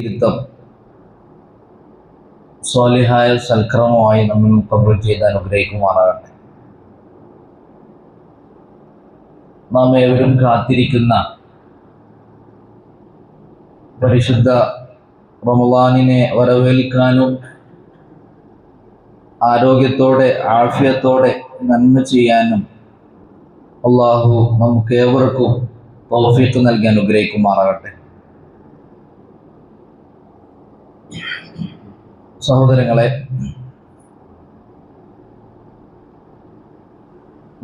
ഇരുത്തം സ്വാലിഹായ സൽക്രമമായി നമ്മൾ കബൂൽ ചെയ്ത് അനുഗ്രഹിക്കുമാറാകട്ടെ. നാം ഏവരും കാത്തിരിക്കുന്ന പരിശുദ്ധ റമളാനിനെ വരവേൽക്കാനും ആരോഗ്യത്തോടെ ആഫിയത്തോടെ നന്മ ചെയ്യാനും അള്ളാഹു നമുക്ക് ഏവർക്കും തൗഫീഖ് നൽകി അനുഗ്രഹിക്കുമാറാകട്ടെ. സഹോദരങ്ങളെ,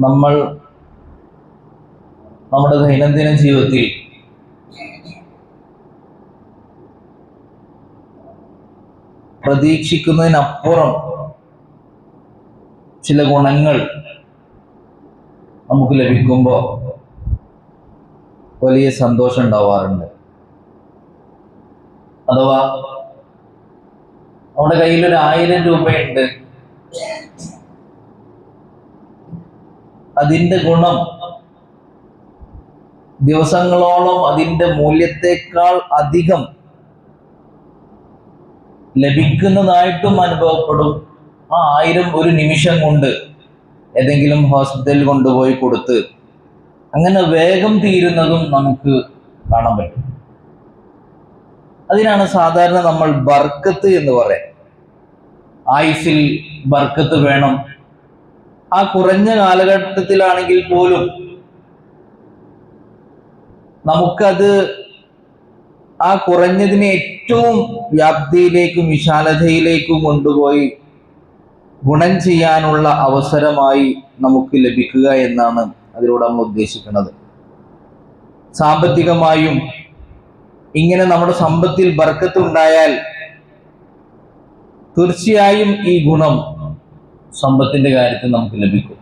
നമ്മൾ നമ്മുടെ ദൈനംദിന ജീവിതത്തിൽ പ്രതീക്ഷിക്കുന്നതിനപ്പുറം ചില ഗുണങ്ങൾ നമുക്ക് ലഭിക്കുമ്പോൾ വലിയ സന്തോഷം ഉണ്ടാവാറുണ്ട്. അഥവാ നമ്മുടെ കയ്യിൽ 1000 രൂപയുണ്ട്, അതിൻ്റെ ഗുണം ദിവസങ്ങളോളം അതിൻ്റെ മൂല്യത്തെക്കാൾ അധികം ലഭിക്കുന്നതായിട്ടും അനുഭവപ്പെടും. ആ 1000 ഒരു നിമിഷം കൊണ്ട് ഏതെങ്കിലും ഹോസ്പിറ്റലിൽ കൊണ്ടുപോയി കൊടുത്ത് അങ്ങനെ വേഗം തീരുന്നതും നമുക്ക് കാണാൻ പറ്റും. അതിനാണ് സാധാരണ നമ്മൾ ബർക്കത്ത് എന്ന് പറയാം. ആയുസ്സിൽ ബർക്കത്ത് വേണം. ആ കുറഞ്ഞ കാലഘട്ടത്തിലാണെങ്കിൽ പോലും നമുക്കത് ആ കുറഞ്ഞതിനെ ഏറ്റവും വ്യാപ്തിയിലേക്കും വിശാലതയിലേക്കും കൊണ്ടുപോയി ഗുണം ചെയ്യാനുള്ള അവസരമായി നമുക്ക് ലഭിക്കുക എന്നാണ് അതിലൂടെ നമ്മൾ ഉദ്ദേശിക്കുന്നത്. സാമ്പത്തികമായും ഇങ്ങനെ നമ്മുടെ സമ്പത്തിൽ ബർക്കത്ത് ഉണ്ടായാൽ തീർച്ചയായും ഈ ഗുണം സമ്പത്തിന്റെ കാര്യത്തിൽ നമുക്ക് ലഭിക്കും.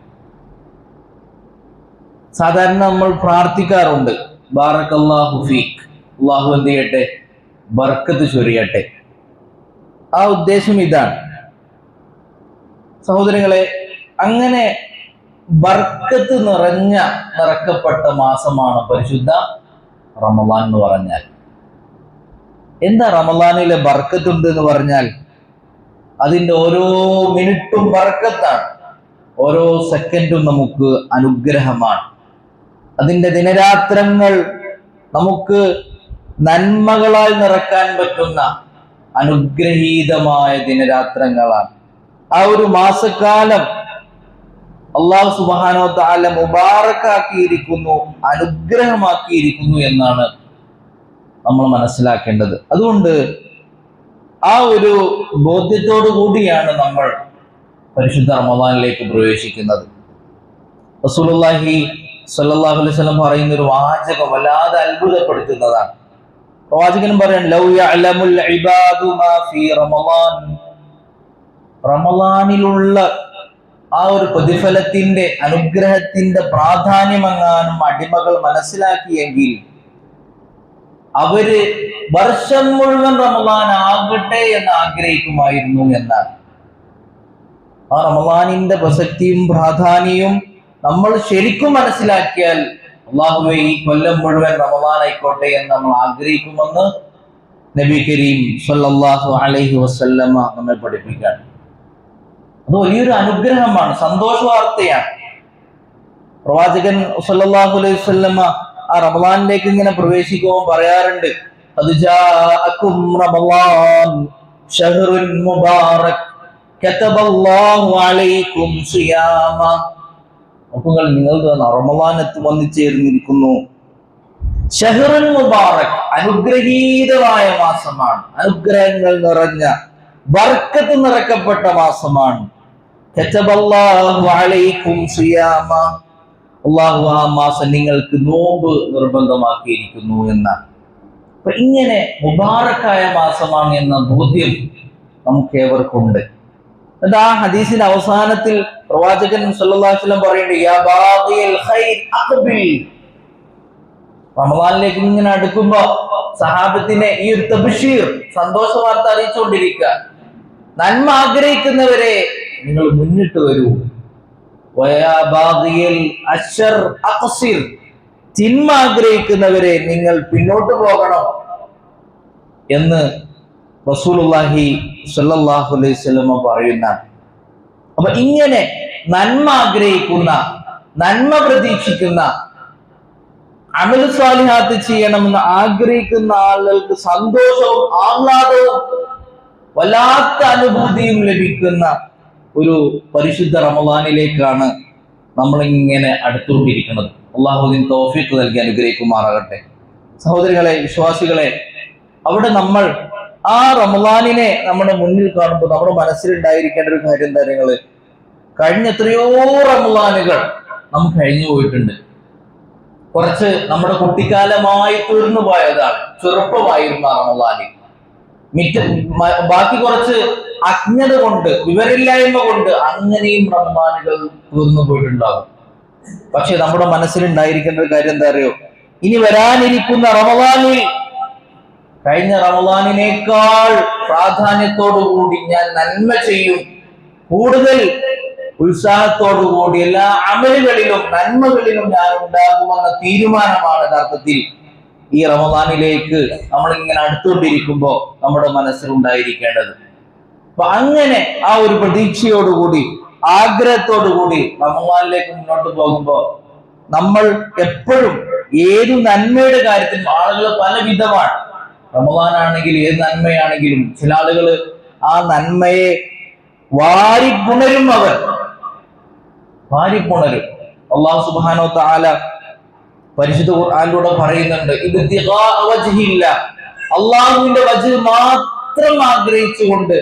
സാധാരണ നമ്മൾ പ്രാർത്ഥിക്കാറുണ്ട്, ബാറക്കല്ലാഹു ഫീക്ക്, അല്ലാഹു എന്ത് ചെയ്യട്ടെ, ബർക്കത്ത് ചൊരിയട്ടെ. ആ ഉദ്ദേശം ഇതാണ്. സഹോദരങ്ങളെ, അങ്ങനെ ബർക്കത്ത് നിറക്കപ്പെട്ട മാസമാണ് പരിശുദ്ധ റമളാൻ എന്ന് പറഞ്ഞാൽ. എന്താ റമളാനിലെ ബർക്കത്തുണ്ട് എന്ന് പറഞ്ഞാൽ? അതിൻ്റെ ഓരോ മിനിറ്റും ബർക്കത്താണ്, ഓരോ സെക്കൻഡും നമുക്ക് അനുഗ്രഹമാണ്. അതിൻ്റെ ദിനരാത്രങ്ങൾ നമുക്ക് നന്മകളാൽ നിറക്കാൻ പറ്റുന്ന അനുഗ്രഹീതമായ ദിനരാത്രങ്ങളാണ്. ആ ഒരു മാസക്കാലം അല്ലാഹു സുബ്ഹാനഹു വ തആല മുബാറക്കാക്കിയിരിക്കുന്നു, അനുഗ്രഹമാക്കിയിരിക്കുന്നു എന്നാണ് നമ്മൾ മനസ്സിലാക്കേണ്ടത്. അതുകൊണ്ട് ആ ഒരു ബോധ്യത്തോടു കൂടിയാണ് നമ്മൾ പരിശുദ്ധ റമളാനിലേക്ക് പ്രവേശിക്കുന്നത്. റസൂലുള്ളാഹി സ്വല്ലല്ലാഹു അലൈഹി വസല്ലം പറയുന്ന ഒരു വാചകം വല്ലാതെ അത്ഭുതപ്പെടുത്തുന്നതാണ്. പ്രവാചകൻ പറയാൻ, ലൗ യഅലമുൽ ഇബാദു മാ ഫീ റമളാൻ, റമളാനിലുള്ള ആ ഒരു പ്രതിഫലത്തിന്റെ അനുഗ്രഹത്തിന്റെ പ്രാധാന്യമെങ്ങാനും അടിമകൾ മനസ്സിലാക്കിയെങ്കിൽ അവര് വർഷം മുഴുവൻ റമളാൻ ആകട്ടെ എന്ന് ആഗ്രഹിക്കുമായിരുന്നു എന്നാണ്. ആ റമളാനിന്റെ പ്രസക്തിയും പ്രാധാന്യവും നമ്മൾ ശരിക്കും മനസ്സിലാക്കിയാൽ അല്ലാഹുവേ ഈ കൊല്ലം മുഴുവൻ റമളാൻ ആയിക്കോട്ടെ എന്ന് നമ്മൾ ആഗ്രഹിക്കുമെന്ന് നബി കരീം സ്വല്ലല്ലാഹു അലൈഹി വസല്ലമ നമ്മെ പഠിപ്പിക്കുകയാണ്. അത് വലിയൊരു അനുഗ്രഹമാണ്, സന്തോഷ വാർത്തയാണ്. പ്രവാചകൻ സ്വല്ലല്ലാഹു അലൈഹി വസല്ലമ ആ റമളാനിലേക്ക് ഇങ്ങനെ പ്രവേശിക്കുമ്പോൾ പറയാറുണ്ട്, ഖദ് ജാഅകും റമളാൻ ശഹ്റുൻ മുബാറക് കതബല്ലാഹു അലൈക്കും സിയാമ. നോക്കുങ്ങൾ, നിങ്ങൾക്ക് റമളാൻ വന്നിച്ചേർന്നിരിക്കുന്നു. ശഹ്റുൻ മുബാറക്, അനുഗ്രഹീതമായ മാസമാണ്, അനുഗ്രഹങ്ങൾ നിറഞ്ഞ ബർക്കത്ത് നിറക്കപ്പെട്ട മാസമാണ്. കതബല്ലാഹു അലൈക്കും സിയാമ, അല്ലാഹു ആ മാസം നിങ്ങൾക്ക് നോമ്പ് നിർബന്ധമാക്കിയിരിക്കുന്നു എന്നാണ്. അപ്പൊ ഇങ്ങനെ മുബാറക്കായ മാസമാണ് എന്ന ബോധ്യം നമുക്ക് ഏവർക്കുണ്ട്. എന്നിട്ട് ആ ഹദീസിന്റെ അവസാനത്തിൽ പ്രവാചകൻ സല്ലല്ലാഹു അലൈഹി വസല്ലം പറയുന്നുണ്ട്, യാ ബാഗിയൽ ഖൈർ അഖ്ബിൽ. റമളാനിലേക്ക് ഇങ്ങനെ അടുക്കുമ്പോ സഹാബത്തിനെ ഈ ഒരു തബ്ശീർ, സന്തോഷ വാർത്ത അറിയിച്ചുകൊണ്ടിരിക്കുക. നന്മ ആഗ്രഹിക്കുന്നവരെ നിങ്ങൾ മുന്നിട്ട് വരൂ. തിന്മ ആഗ്രഹിക്കുന്നവരെ നിങ്ങൾ പിന്നോട്ട് പോകണം. എന്ന് റസൂലുള്ളാഹി സ്വല്ലല്ലാഹു അലൈഹി വസല്ലം പറയുന്ന. അപ്പൊ ഇങ്ങനെ നന്മ ആഗ്രഹിക്കുന്ന, നന്മ പ്രതീക്ഷിക്കുന്ന, അമൽ സ്വാലിഹാത്ത് ചെയ്യണമെന്ന് ആഗ്രഹിക്കുന്ന ആളുകൾക്ക് സന്തോഷവും ആഹ്ലാദവും വല്ലാത്ത അനുഭൂതിയും ലഭിക്കുന്ന ഒരു പരിശുദ്ധ റമളാനിലേക്കാണ് നമ്മൾ ഇങ്ങനെ അടുത്തുകൊണ്ടിരിക്കുന്നത്. അള്ളാഹു അതിന് തൗഫീഖ് നൽകി അനുഗ്രഹിക്കുമാറാകട്ടെ. സഹോദരികളെ, വിശ്വാസികളെ, അവിടെ നമ്മൾ ആ റമളാനിനെ നമ്മുടെ മുന്നിൽ കാണുമ്പോൾ നമ്മുടെ മനസ്സിലുണ്ടായിരിക്കേണ്ട ഒരു കാര്യം എന്താ? നിങ്ങള് കഴിഞ്ഞ എത്രയോ റമളാനുകൾ നമുക്ക് കഴിഞ്ഞു പോയിട്ടുണ്ട്. കുറച്ച് നമ്മുടെ കുട്ടിക്കാലമായി തീർന്നു പോയതാണ്, ചെറുപ്പമായിരുന്ന റമളാനിൽ. ബാക്കി കുറച്ച് അജ്ഞത കൊണ്ട്, വിവരമില്ലായ്മ കൊണ്ട് അങ്ങനെയും റമളാനുകൾ തീർന്നു പോയിട്ടുണ്ടാകും. പക്ഷെ നമ്മുടെ മനസ്സിലുണ്ടായിരിക്കേണ്ട ഒരു കാര്യം എന്താ അറിയോ? ഇനി വരാനിരിക്കുന്ന റമളാനിൽ കഴിഞ്ഞ റമളാനിനേക്കാൾ പ്രാധാന്യത്തോടുകൂടി ഞാൻ നന്മ ചെയ്യും, കൂടുതൽ ഉത്സാഹത്തോടുകൂടി എല്ലാ അമലുകളിലും നന്മകളിലും ഞാൻ ഉണ്ടാകുമെന്ന തീരുമാനമാണ് യഥാർത്ഥത്തിൽ ഈ റമളാനിലേക്ക് നമ്മളിങ്ങനെ അടുത്തുകൊണ്ടിരിക്കുമ്പോൾ നമ്മുടെ മനസ്സിലുണ്ടായിരിക്കേണ്ടത്. അപ്പൊ അങ്ങനെ ആ ഒരു പ്രതീക്ഷയോടുകൂടി, ആഗ്രഹത്തോടുകൂടി റമളാനിലേക്ക് മുന്നോട്ട് പോകുമ്പോൾ നമ്മൾ എപ്പോഴും ഏതു നന്മയുടെ കാര്യത്തിലും ആളുകൾ പല വിധമാണ്. റമളാനാണെങ്കിൽ ഏത് നന്മയാണെങ്കിലും ചില ആളുകൾ ആ നന്മയെ വാരിപ്പുണരും. വാരിപ്പുണരും. അല്ലാഹു സുബ്ഹാനഹു വ തആല പരിശുദ്ധ ഖുർആനിലൂടെ പറയുന്നുണ്ട്, അള്ളാഹുവിന്റെ വജ്ഹ് മാത്രം ആഗ്രഹിച്ചുകൊണ്ട്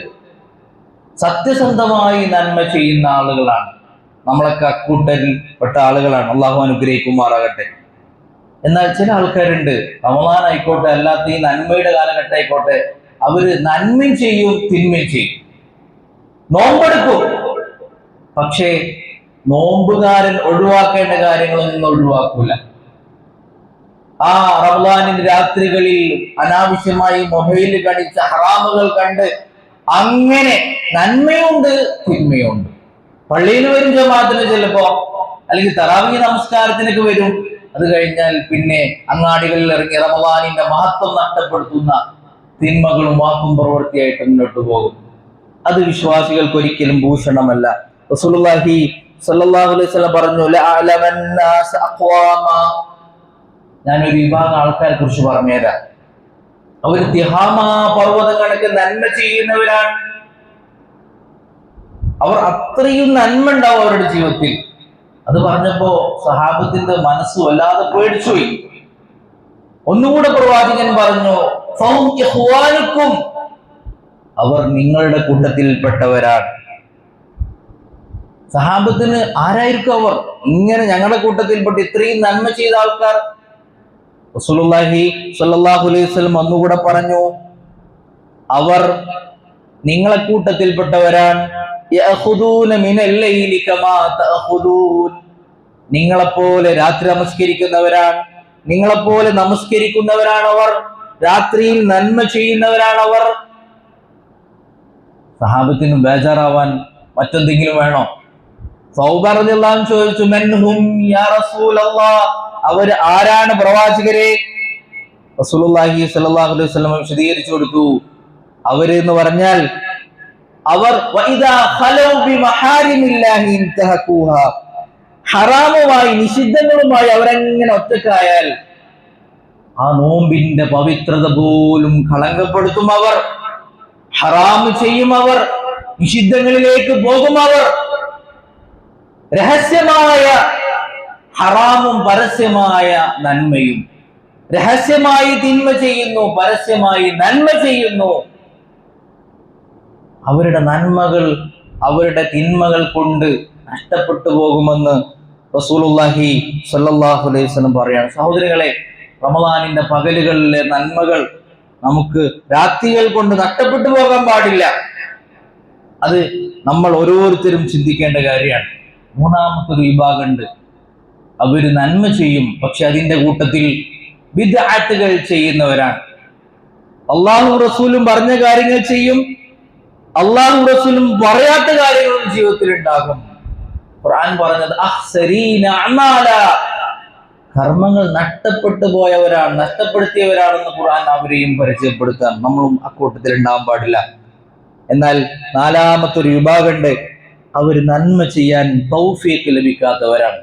സത്യസന്ധമായി നന്മ ചെയ്യുന്ന ആളുകളാണ് നമ്മളൊക്കെ അക്കൂട്ടരിൽപ്പെട്ട ആളുകളാണ്. അള്ളാഹു അനുഗ്രഹിക്കുമാറാകട്ടെ. എന്നാൽ ചില ആൾക്കാരുണ്ട്, റമളാൻ ആയിക്കോട്ടെ അല്ലാത്ത ഈ നന്മയുടെ കാലഘട്ടം ആയിക്കോട്ടെ, അവര് നന്മയും ചെയ്യും തിന്മയും ചെയ്യും, നോമ്പെടുക്കും. പക്ഷേ നോമ്പുകാരൻ ഒഴിവാക്കേണ്ട കാര്യങ്ങളൊന്നും ഒഴിവാക്കൂല. ആ റമളാനിന്റെ രാത്രികളിൽ അനാവശ്യമായി മൊബൈൽ കണിച്ച ഹറാമുകൾ കണ്ട് അങ്ങനെ നന്മയുണ്ട് തിന്മയുണ്ട്. പള്ളിയിൽ വരും ജമാഅത്തിന് ചിലപ്പോ, അല്ലെങ്കിൽ തറാവീഹ് നമസ്കാരത്തിനൊക്കെ വരും. അത് കഴിഞ്ഞാൽ പിന്നെ അങ്ങാടികളിൽ ഇറങ്ങി റമളാനിന്റെ മഹത്വം നഷ്ടപ്പെടുത്തുന്ന തിന്മകളും വാക്കും പ്രവൃത്തിയായിട്ട് മുന്നോട്ട് പോകും. അത് വിശ്വാസികൾക്ക് ഒരിക്കലും ഭൂഷണമല്ല. റസൂലുള്ളാഹി സ്വല്ലല്ലാഹു അലൈഹി വസല്ലം പറഞ്ഞു, ലഅലമന്നാസ് അഖ്വാമ, ഞാനൊരു വിഭാഗം ആൾക്കാരെ കുറിച്ച് പറഞ്ഞുതരാം. അവർ തിഹാമ പർവ്വതം കണക്ക് നന്മ ചെയ്യുന്നവരാണ്. അവർ അത്രയും നന്മ ഉണ്ടാവും അവരുടെ ജീവിതത്തിൽ. അത് പറഞ്ഞപ്പോ സഹാബത്തിന്റെ മനസ്സ് വല്ലാതെ പേടിച്ചുപോയി. ഒന്നുകൂടെ പ്രവാചകൻ പറഞ്ഞു, ഫഹും ഇഖ്വാനുക്കും, അവർ നിങ്ങളുടെ കൂട്ടത്തിൽപ്പെട്ടവരാണ്. സഹാബത്തിന് ആരായിരിക്കും അവർ? ഇങ്ങനെ ഞങ്ങളുടെ കൂട്ടത്തിൽപ്പെട്ട് ഇത്രയും നന്മ ചെയ്ത ആൾക്കാർ. റസൂലുള്ളാഹി സ്വല്ലല്ലാഹു അലൈഹി വസല്ലം ഒന്നുകൂടെ പറഞ്ഞു, അവർ നിങ്ങളെ കൂട്ടത്തിൽപ്പെട്ടവരാണ്. യഅഖുദൂന മിനൽ ലൈലി കമാ തഅഖുദൂൻ, നിങ്ങളെപ്പോലെ രാത്രി നമസ്കരിക്കുന്നവരാണ്, നിങ്ങളെപ്പോലെ നമസ്കരിക്കുന്നവരാണ് അവർ, രാത്രിയിൽ നന്മ ചെയ്യുന്നവരാണ് അവർ. സഹാബത്തിന് ബേജാറാവാൻ മറ്റെന്തെങ്കിലും വേണോ? സൗബ റളിയല്ലാഹു അൻഹു ചോദിച്ചു, മൻഹും യാ റസൂലല്ലാഹ്, അവർ ആരാണ് പ്രവാചകരെ? റസൂലുള്ളാഹി സ്വല്ലല്ലാഹു അലൈഹി വസല്ലം വിശദീകരിച്ചു കൊടുത്തു. അവര് എന്ന് പറഞ്ഞാൽ അവർ വഇദാ ഖലൗ ബിമഹാരിമില്ലാഹി ഇൻതഹഖൂഹാ, ഹറാമുമായി നിഷിദ്ധങ്ങളുമായി അവരെങ്ങനെ ഒറ്റക്കായാൽ ആ നോമ്പിന്റെ പവിത്രത പോലും കളങ്കപ്പെടുത്തും അവർ. ഹറാമ് ചെയ്യും അവർ, നിഷിദ്ധങ്ങളിലേക്ക് പോകും അവർ. രഹസ്യമായ ഹറാമും പരസ്യമായ നന്മയും, രഹസ്യമായി തിന്മ ചെയ്യുന്നു, പരസ്യമായി നന്മ ചെയ്യുന്നു. അവരുടെ നന്മകൾ അവരുടെ തിന്മകൾ കൊണ്ട് നഷ്ടപ്പെട്ടു പോകുമെന്ന് റസൂലുള്ളാഹി സ്വല്ലല്ലാഹു അലൈഹി വസല്ലം പറയാണ്. സഹോദരങ്ങളെ, റമളാനിന്റെ പകലുകളിലെ നന്മകൾ നമുക്ക് രാത്രികൾ കൊണ്ട് നഷ്ടപ്പെട്ടു പോകാൻ പാടില്ല. അത് നമ്മൾ ഓരോരുത്തരും ചിന്തിക്കേണ്ട കാര്യമാണ്. മൂന്നാമത്തൊരു വിഭാഗമുണ്ട്, അവര് നന്മ ചെയ്യും, പക്ഷെ അതിന്റെ കൂട്ടത്തിൽ ബിദ്അത്തുകൾ ചെയ്യുന്നവരാണ്. അള്ളാഹു റസൂലും പറഞ്ഞ കാര്യങ്ങൾ ചെയ്യും, അള്ളാഹു റസൂലും പറയാത്ത കാര്യങ്ങളും ജീവിതത്തിൽ ഉണ്ടാകും. ഖുർആൻ പറഞ്ഞത് അഖ്സരീന അമാല, കർമ്മങ്ങൾ നഷ്ടപ്പെട്ടു പോയവരാണ്, നഷ്ടപ്പെടുത്തിയവരാണെന്ന് ഖുർആൻ അവരെയും പരിചയപ്പെടുത്താൻ നമ്മളും അക്കൂട്ടത്തിൽ ഉണ്ടാവാൻ പാടില്ല. എന്നാൽ നാലാമത്തെ ഒരു വിഭാഗമുണ്ട്, അവർ നന്മ ചെയ്യാൻ തൗഫീഖ് ലഭിക്കാത്തവരാണ്.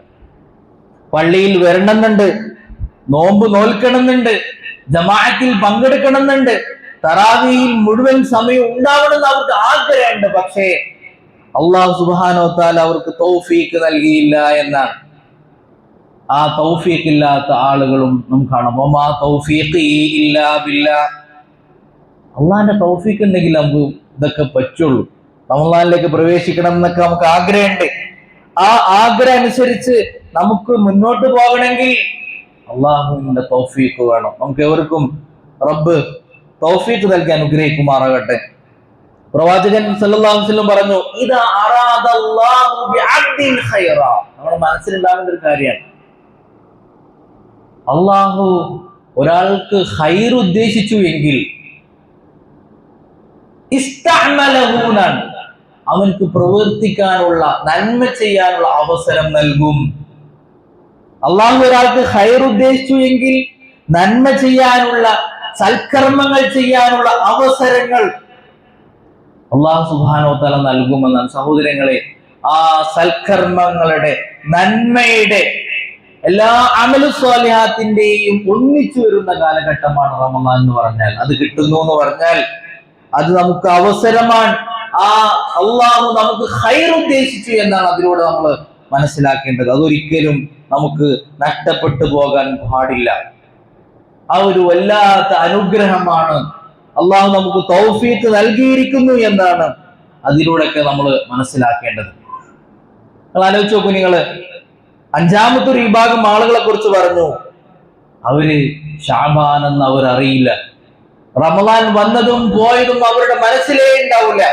പള്ളിയിൽ വരണമെന്നുണ്ട്, നോമ്പ് നോൽക്കണമെന്നുണ്ട്, ജമാഅത്തിൽ പങ്കെടുക്കണമെന്നുണ്ട്, തറാവീഹിൽ മുഴുവൻ സമയം ഉണ്ടാവണമെന്ന് അവർക്ക് ആഗ്രഹമുണ്ട്. പക്ഷേ അല്ലാഹു സുബ്ഹാനഹു വ തആല അവർക്ക് തൗഫീഖ് നൽകിയില്ല എന്നാണ്. ആ തൗഫീഖ് ഇല്ലാത്ത ആളുകളും നമുക്ക് കാണാം. വമാ തൗഫീഖി ഇല്ലാ ബില്ലാഹ്. അള്ളാഹിന്റെ തൗഫീഖ് ഉണ്ടെങ്കിൽ നമുക്ക് ഇതൊക്കെ പറ്റുള്ളൂ. റമളാനിലേക്ക് പ്രവേശിക്കണം എന്നൊക്കെ നമുക്ക് ആഗ്രഹമുണ്ട്. ആ ആഗ്രഹം അനുസരിച്ച് നമുക്ക് മുന്നോട്ട് പോകണമെങ്കിൽ അള്ളാഹുവിന്റെ തൗഫീഖ് വേണം. നമുക്ക് എവർക്കും റബ്ബ് തൗഫീഖ് നൽകി അനുഗ്രഹിക്കുമാറാകട്ടെ. പ്രവാചകൻ സല്ലല്ലാഹു അലൈഹി വസല്ലം പറഞ്ഞു, ഇദാ അറാദല്ലാഹു ബിഅബ്ദിൻ ഖൈറ. നമ്മുടെ മനസ്സിലുണ്ടാകുന്ന ഒരു കാര്യമാണ്, അള്ളാഹു ഒരാൾക്ക് ഖൈർ ഉദ്ദേശിച്ചു എങ്കിൽ ഇസ്തഅമലഹൂനാൻ, അവൻക്ക് പ്രവർത്തിക്കാനുള്ള, നന്മ ചെയ്യാനുള്ള അവസരം നൽകും. അള്ളാഹു ഒരാൾക്ക് ഖൈർ ഉദ്ദേശിച്ചു എങ്കിൽ നന്മ ചെയ്യാനുള്ള, സൽക്കർമ്മങ്ങൾ ചെയ്യാനുള്ള അവസരങ്ങൾ അള്ളാഹു സുബ്ഹാനഹു വ തആല നൽകുമെന്നാണ്. സഹോദരങ്ങളെ, ആ സൽക്കർമ്മങ്ങളുടെ, നന്മയുടെ, എല്ലാ അമലു സ്വാലിഹാത്തിന്റെയും ഒന്നിച്ചു വരുന്ന കാലഘട്ടമാണ് റമളാൻ എന്ന് പറഞ്ഞാൽ. അത് കിട്ടുന്നു എന്ന് പറഞ്ഞാൽ അത് നമുക്ക് അവസരമാണ്. ആ അള്ളാഹു നമുക്ക് ഖൈർ ഉദ്ദേശിച്ചു എന്നാണ് അതിലൂടെ നമ്മൾ മനസ്സിലാക്കേണ്ടത്. അതൊരിക്കലും നമുക്ക് നഷ്ടപ്പെട്ടു പോകാൻ പാടില്ല. ആ ഒരു വല്ലാത്ത അനുഗ്രഹമാണ്. അള്ളാഹു നമുക്ക് തൗഫീഖ് നൽകിയിരിക്കുന്നു എന്നാണ് അതിലൂടെയൊക്കെ നമ്മൾ മനസ്സിലാക്കേണ്ടത്. നിങ്ങൾ ആലോചിച്ച് നോക്കൂ, നിങ്ങള് അഞ്ചാമത്തെ ഒരു വിഭാഗം ആളുകളെ കുറിച്ച് പറഞ്ഞു, അവര് ശഅബാൻ എന്ന് അവർ അറിയില്ല. റമളാൻ വന്നതും പോയതും അവരുടെ മനസ്സിലേ ഉണ്ടാവില്ല.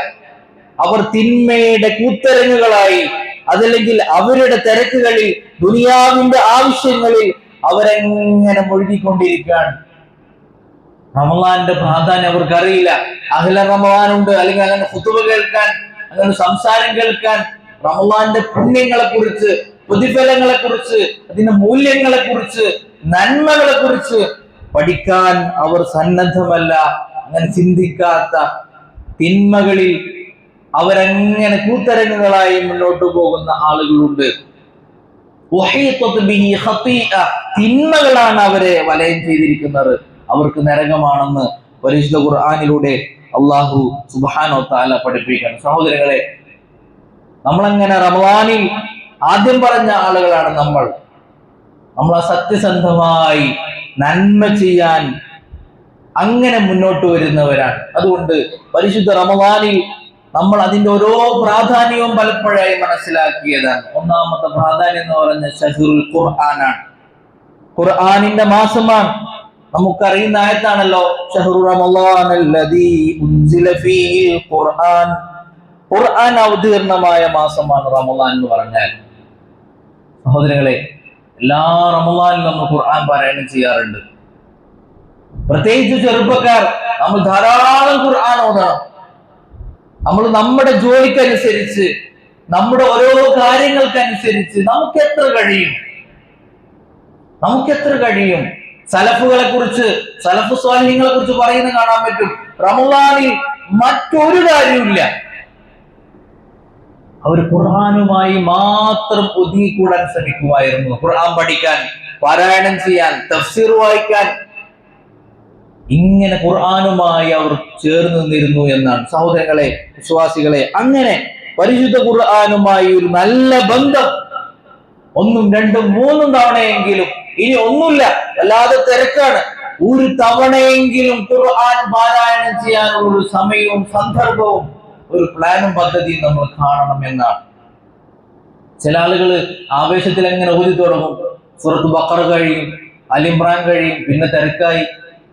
അവർ തിന്മയുടെ കൂത്തരങ്ങുകളായി, അതല്ലെങ്കിൽ അവരുടെ തിരക്കുകളിൽ, ദുനിയാവിന്റെ ആവശ്യങ്ങളിൽ അവരെങ്ങനെ മുഴുകിക്കൊണ്ടിരിക്കുകയാണ്. റമളാന്റെ പ്രാധാന്യം അവർക്ക് അറിയില്ല. അഹ്ല റമളാനുണ്ട്, അല്ലെങ്കിൽ അങ്ങനെ ഖുതുബ കേൾക്കാൻ, അങ്ങനെ സംസാരം കേൾക്കാൻ, റമളാന്റെ പുണ്യങ്ങളെ കുറിച്ച്, പ്രതിഫലങ്ങളെ കുറിച്ച്, അതിന്റെ മൂല്യങ്ങളെ കുറിച്ച്, നന്മകളെ കുറിച്ച് പഠിക്കാൻ അവർ സന്നദ്ധമല്ല. അങ്ങനെ ചിന്തിക്കാത്ത, തിന്മകളിൽ അവരങ്ങനെ കൂത്തരങ്ങുകളായി മുന്നോട്ട് പോകുന്ന ആളുകളുണ്ട്. തിന്മകളാണ് അവരെ വലയം ചെയ്തിരിക്കുന്നത്. അവർക്ക് നരകമാണെന്ന് പരിശുദ്ധ ഖുർആനിലൂടെ അല്ലാഹു സുബ്ഹാനഹു വ തആല പഠിപ്പിക്കുകയാണ്. സഹോദരങ്ങളെ, നമ്മളങ്ങനെ റമളാനിൽ ആദ്യം പറഞ്ഞ ആളുകളാണ് നമ്മൾ. നമ്മൾ സത്യസന്ധമായി നന്മ ചെയ്യാൻ അങ്ങനെ മുന്നോട്ട് വരുന്നവരാണ്. അതുകൊണ്ട് പരിശുദ്ധ റമളാനിൽ നമ്മൾ അതിന്റെ ഓരോ പ്രാധാന്യവും പലപ്പോഴായി മനസ്സിലാക്കിയതാണ്. ഒന്നാമത്തെ പ്രാധാന്യം എന്ന് പറഞ്ഞ ശഹ്റുൽ ഖുർആനാണ്. ഖുർആനിന്റെ മാസമാണ്. നമുക്കറിയുന്ന ആയത്താണല്ലോ, ശഹ്റു റമളാനല്ലദീ ഉൻസില ഫീഹിൽ ഖുർആൻ. ഖുർആൻ അവതീർണമായ മാസമാണ് റമളാൻ എന്ന് പറഞ്ഞാൽ. സഹോദരങ്ങളെ, എല്ലാ റമളാനിലും നമ്മൾ ഖുർആൻ പാരായണം ചെയ്യാറുണ്ട്. പ്രത്യേകിച്ച് ചെറുപ്പക്കാർ, നമ്മൾ ധാരാളം ഖുർആൻ ഓതണം. നമ്മൾ നമ്മുടെ ജോലിക്കനുസരിച്ച്, നമ്മുടെ ഓരോ കാര്യങ്ങൾക്കനുസരിച്ച് നമുക്ക് എത്ര കഴിയും. സലഫുകളെ കുറിച്ച്, സലഫു സ്വാലിഹീങ്ങളെ കുറിച്ച് പറയുന്നത് കാണാൻ പറ്റും. റമളാനിൽ മറ്റൊരു കാര്യമില്ല, അവർ ഖുർആനുമായി മാത്രം ഒതുങ്ങിക്കൂടാൻ ശ്രമിക്കുമായിരുന്നു. ഖുർആൻ പഠിക്കാൻ, പാരായണം ചെയ്യാൻ, തഫ്സീർ വായിക്കാൻ, ഇങ്ങനെ ഖുർആനുമായി അവർ ചേർന്ന് നിന്നിരുന്നു എന്നാണ്. സഹോദരങ്ങളെ, വിശ്വാസികളെ, അങ്ങനെ പരിശുദ്ധ ഖുർആനുമായി ഒരു നല്ല ബന്ധം 1, 2, 3 തവണയെങ്കിലും, ഇനി ഒന്നുമില്ല, വല്ലാതെ തിരക്കാണ്, ഒരു തവണയെങ്കിലും ഖുർആൻ പാരായണം ചെയ്യാനുള്ള ഒരു സമയവും സന്ദർഭവും ഒരു പ്ലാനും പദ്ധതിയും നമ്മൾ കാണണം എന്നാണ്. ചില ആളുകൾ ആവേശത്തിൽ എങ്ങനെ ഓതി തുടങ്ങും. സൂറത്ത് ബഖറ കഴിയും, അൽ ഇംറാൻ കഴിയും, പിന്നെ തിരക്കായി,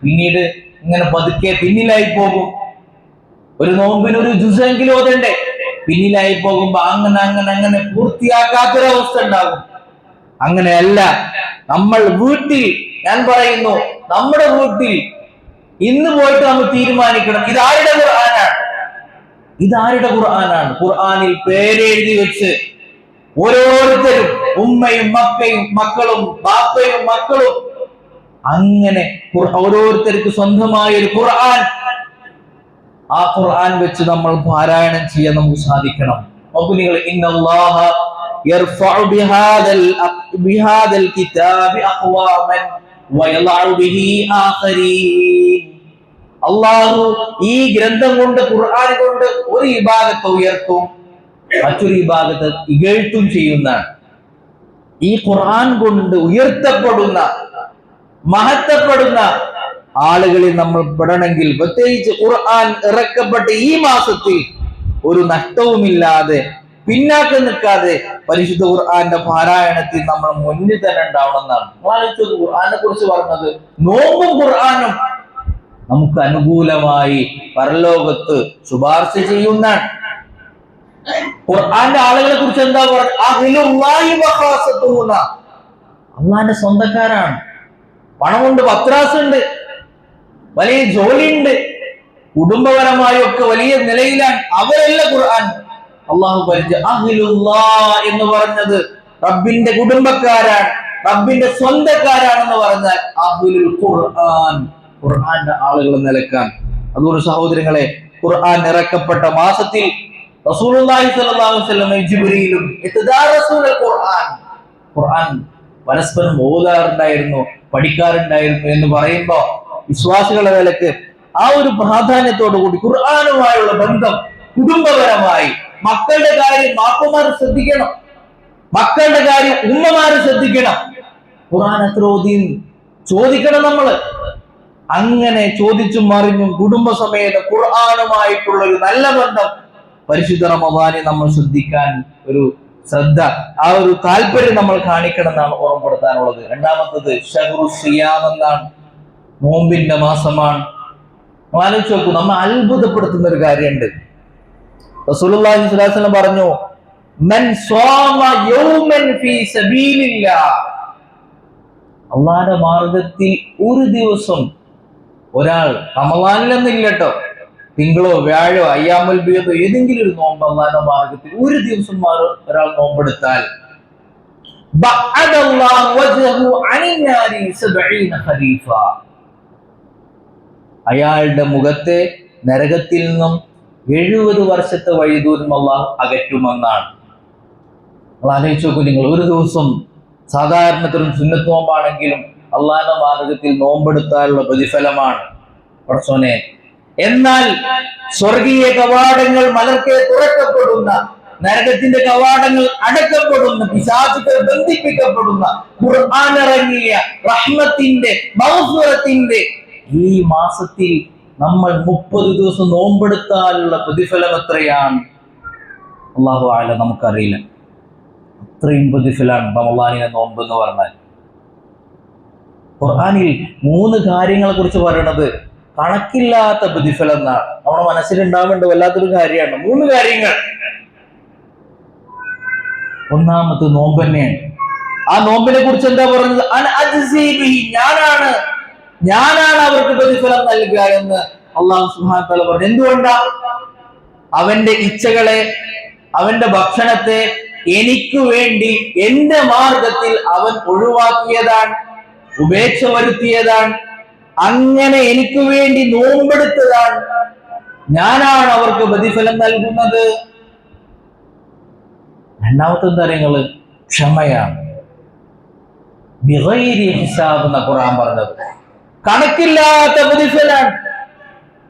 പിന്നീട് ഇങ്ങനെ പതുക്കെ പിന്നിലായി പോകും. ഒരു നോമ്പിന് ഒരു ജുസെങ്കിലും ഓതണ്ടേ, പിന്നിലായി പോകുമ്പോ അങ്ങനെ പൂർത്തിയാക്കാത്തൊരവസ്ഥ ഉണ്ടാകും. അങ്ങനെയല്ല. നമ്മൾ വീട്ടിൽ, ഞാൻ പറയുന്നു, നമ്മുടെ വീട്ടിൽ ഇന്ന് പോയിട്ട് നമ്മൾ തീരുമാനിക്കണം, ഇതാരുടെ ഖുർആനാണ്. ഖുർആനിൽ പേരെഴുതി വെച്ച് ഓരോരുത്തരും ഉമ്മയും മക്കളും ബാപ്പയും മക്കളും അങ്ങനെ ഓരോരുത്തർക്ക് സ്വന്തമായ ഒരു ഖുർആൻ, ആ ഖുർആൻ വെച്ച് നമ്മൾ പാരായണം ചെയ്യാൻ നമുക്ക് സാധിക്കണം. നോക്കൂ നിങ്ങൾ, ഇന്നല്ലാഹ യർഫഉ ബിഹാദൽ കിതാബി അഖ്വാമൻ വയളഉ ബിഹി ആഖരീൻ. അല്ലാഹു ഈ ഗ്രന്ഥം കൊണ്ട്, ഖുർആൻ കൊണ്ട് ഒരു ഇബാദത്ത് ഉയർത്തും, മറ്റൊരു ഇബാദത്ത് ഇകഴ്ത്തും ചെയ്യുന്നതാണ്. ഈ ഖുർആൻ കൊണ്ട് ഉയർത്തപ്പെടുന്ന, മഹത്വപ്പെടുന്ന ആളുകളിൽ നമ്മൾ പെടണമെങ്കിൽ, പ്രത്യേകിച്ച് ഖുർആൻ ഇറക്കപ്പെട്ട ഈ മാസത്തിൽ ഒരു നഷ്ടവുമില്ലാതെ, പിന്നാക്കം നിൽക്കാതെ പരിശുദ്ധ ഖുർആന്റെ പാരായണത്തിൽ നമ്മൾ മുന്നിൽ തന്നെ ഉണ്ടാവണമെന്നാണ്. ഖുർആനെ കുറിച്ച് പറഞ്ഞത് നോമ്പും ഖുർആനും നമുക്ക് അനുകൂലമായി പരലോകത്ത് ശുപാർശ ചെയ്യുന്നതാണ്. ഖുർആന്റെ ആളുകളെ കുറിച്ച് എന്താ പറയുക? അള്ളാന്റെ സ്വന്തക്കാരാണ്. പണമുണ്ട്, പത്രാസുണ്ട്, വലിയ ജോലിയുണ്ട്, കുടുംബപരമായും ഒക്കെ വലിയ നിലയിലാണ്. അവരല്ല ഖുർആൻ അള്ളാഹു എന്ന് പറഞ്ഞത് റബ്ബിന്റെ കുടുംബക്കാരാണ്, റബ്ബിന്റെ സ്വന്തക്കാരാണെന്ന് പറഞ്ഞാൽ അഹ്ലുൽ ഖുർആൻ, ഖുർആന്റെ ആളുകൾ നിലക്കാൻ. അതുകൊണ്ട് സഹോദരങ്ങളെ, ഖുർആൻ ഇറക്കപ്പെട്ട മാസത്തിൽ റസൂലുള്ളാഹി സ്വല്ലല്ലാഹു അലൈഹി വസല്ലം ജിബ്രീലും യതദാറസൂൽ ഖുർആൻ പരസ്പരം ഓതാറുണ്ടായിരുന്നു, പഠിക്കാറുണ്ടായിരുന്നു എന്ന് പറയുമ്പോൾ വിശ്വാസികളുടെ നിലക്ക് ആ ഒരു പ്രാധാന്യത്തോടു കൂടി ഖുർആനുമായുള്ള ബന്ധം കുടുംബപരമായി, മക്കളുടെ കാര്യം മാപ്പമാർ ശ്രദ്ധിക്കണം, മക്കളുടെ കാര്യം ഉമ്മമാര് ശ്രദ്ധിക്കണം. ഖുർആൻ എത്ര ഓതിയും ചോദിക്കണം നമ്മള്. അങ്ങനെ ചോദിച്ചും മറിഞ്ഞും കുടുംബസമേതം ഖുർആനുമായിട്ടുള്ള ഒരു നല്ല ബന്ധം പരിശുദ്ധ റമദാനിൽ നമ്മൾ ശ്രദ്ധിക്കാൻ ഒരു ശ്രദ്ധ, ആ ഒരു താല്പര്യം നമ്മൾ കാണിക്കണം എന്നാണ് ഓർമ്മപ്പെടുത്താനുള്ളത്. രണ്ടാമത്തത് ശഹ്റു സിയാം എന്നാണ്, നോമ്പിന്റെ മാസമാണ്. ആലോചിച്ച് നോക്കൂ, നമ്മൾ അത്ഭുതപ്പെടുത്തുന്ന ഒരു കാര്യമുണ്ട്. റസൂലുള്ളാഹി സ്വല്ലല്ലാഹു അലൈഹി വസല്ലം പറഞ്ഞു, മൻ സ്വാമ യൗമൻ ഫീ സബീലില്ലാഹ്, അല്ലാഹുവിന്റെ മാർഗത്തിൽ ഒരു ദിവസം ഒരാൾ, റമദാനിലൊന്നില്ല കേട്ടോ, തിങ്കളോ വ്യാഴോ അയ്യാമുൽ ബീദോ ഏതെങ്കിലും ഒരു നോമ്പ് അല്ലാഹുവിന്റെ മാർഗത്തിൽ ഒരു ദിവസം ഒരാൾ നോമ്പെടുത്താൽ ബഅദല്ലാഹു വജ്ഹഹു അനിന്നാരി 70 ഖരീഫ, അയാളുടെ മുഖത്തെ നരകത്തിൽ നിന്നും 70 വർഷത്തെ വഴിദൂരം അല്ലാഹു അകറ്റുമെന്നാണ്. ആലോചിച്ച് നോക്കൂ നിങ്ങൾ, ഒരു ദിവസം സാധാരണത്തിലും സുന്നത്ത് നോമ്പാണെങ്കിലും അള്ളാഹുവിന്റെ മാർഗത്തിൽ നോമ്പെടുത്താനുള്ള പ്രതിഫലമാണ് പടച്ചോനെ. എന്നാൽ സ്വർഗീയ കവാടങ്ങൾ മലർക്കെ തുറക്കപ്പെടുന്ന, നരകത്തിന്റെ കവാടങ്ങൾ അടക്കപ്പെടുന്ന, പിശാചുക്കൾ ബന്ധിപ്പിക്കപ്പെടുന്ന, ഖുർആൻ ഇറങ്ങിയ റഹ്മത്തിന്റെ, മഗ്ഫിറത്തിന്റെ ഈ മാസത്തിൽ നമ്മൾ 30 ദിവസം നോമ്പെടുത്താലുള്ള പ്രതിഫലം എത്രയാണ് അല്ലാഹു അഅലം, നമുക്കറിയില്ല. അത്രയും പ്രതിഫലമാണ് റമളാനിലെ നോമ്പ് എന്ന് പറഞ്ഞാൽ. ഖുർആനിൽ 3 കാര്യങ്ങളെ കുറിച്ച് പറയണത് കണക്കില്ലാത്ത പ്രതിഫലം എന്നാണ്. നമ്മുടെ മനസ്സിലുണ്ടാവേണ്ട വല്ലാത്തൊരു കാര്യമാണ് 3 കാര്യങ്ങൾ. ഒന്നാമത് നോമ്പ് തന്നെയാണ്. ആ നോമ്പിനെ കുറിച്ച് എന്താ പറഞ്ഞത്? ഞാനാണ് അവർക്ക് പ്രതിഫലം നൽകുക എന്ന് അല്ലാഹു സുബ്ഹാനഹു വ തആല പറഞ്ഞു. എന്തുകൊണ്ടാ? അവന്റെ ഇച്ഛകളെ, അവന്റെ ഭക്ഷണത്തെ എനിക്ക് വേണ്ടി എന്റെ മാർഗത്തിൽ അവൻ ഒഴിവാക്കിയതാണ്, ഉപേക്ഷ വരുത്തിയതാണ്, അങ്ങനെ എനിക്ക് വേണ്ടി നോമ്പെടുത്തതാണ്. ഞാനാണ് അവർക്ക് പ്രതിഫലം നൽകുന്നത്. രണ്ടാമത്തെ കാര്യങ്ങള് ക്ഷമയാണ്. ബിഗൈരി ഹിസാബ് എന്ന ഖുർആൻ പറഞ്ഞത്. കണക്കില്ലാത്ത പ്രതിഫലാണ്,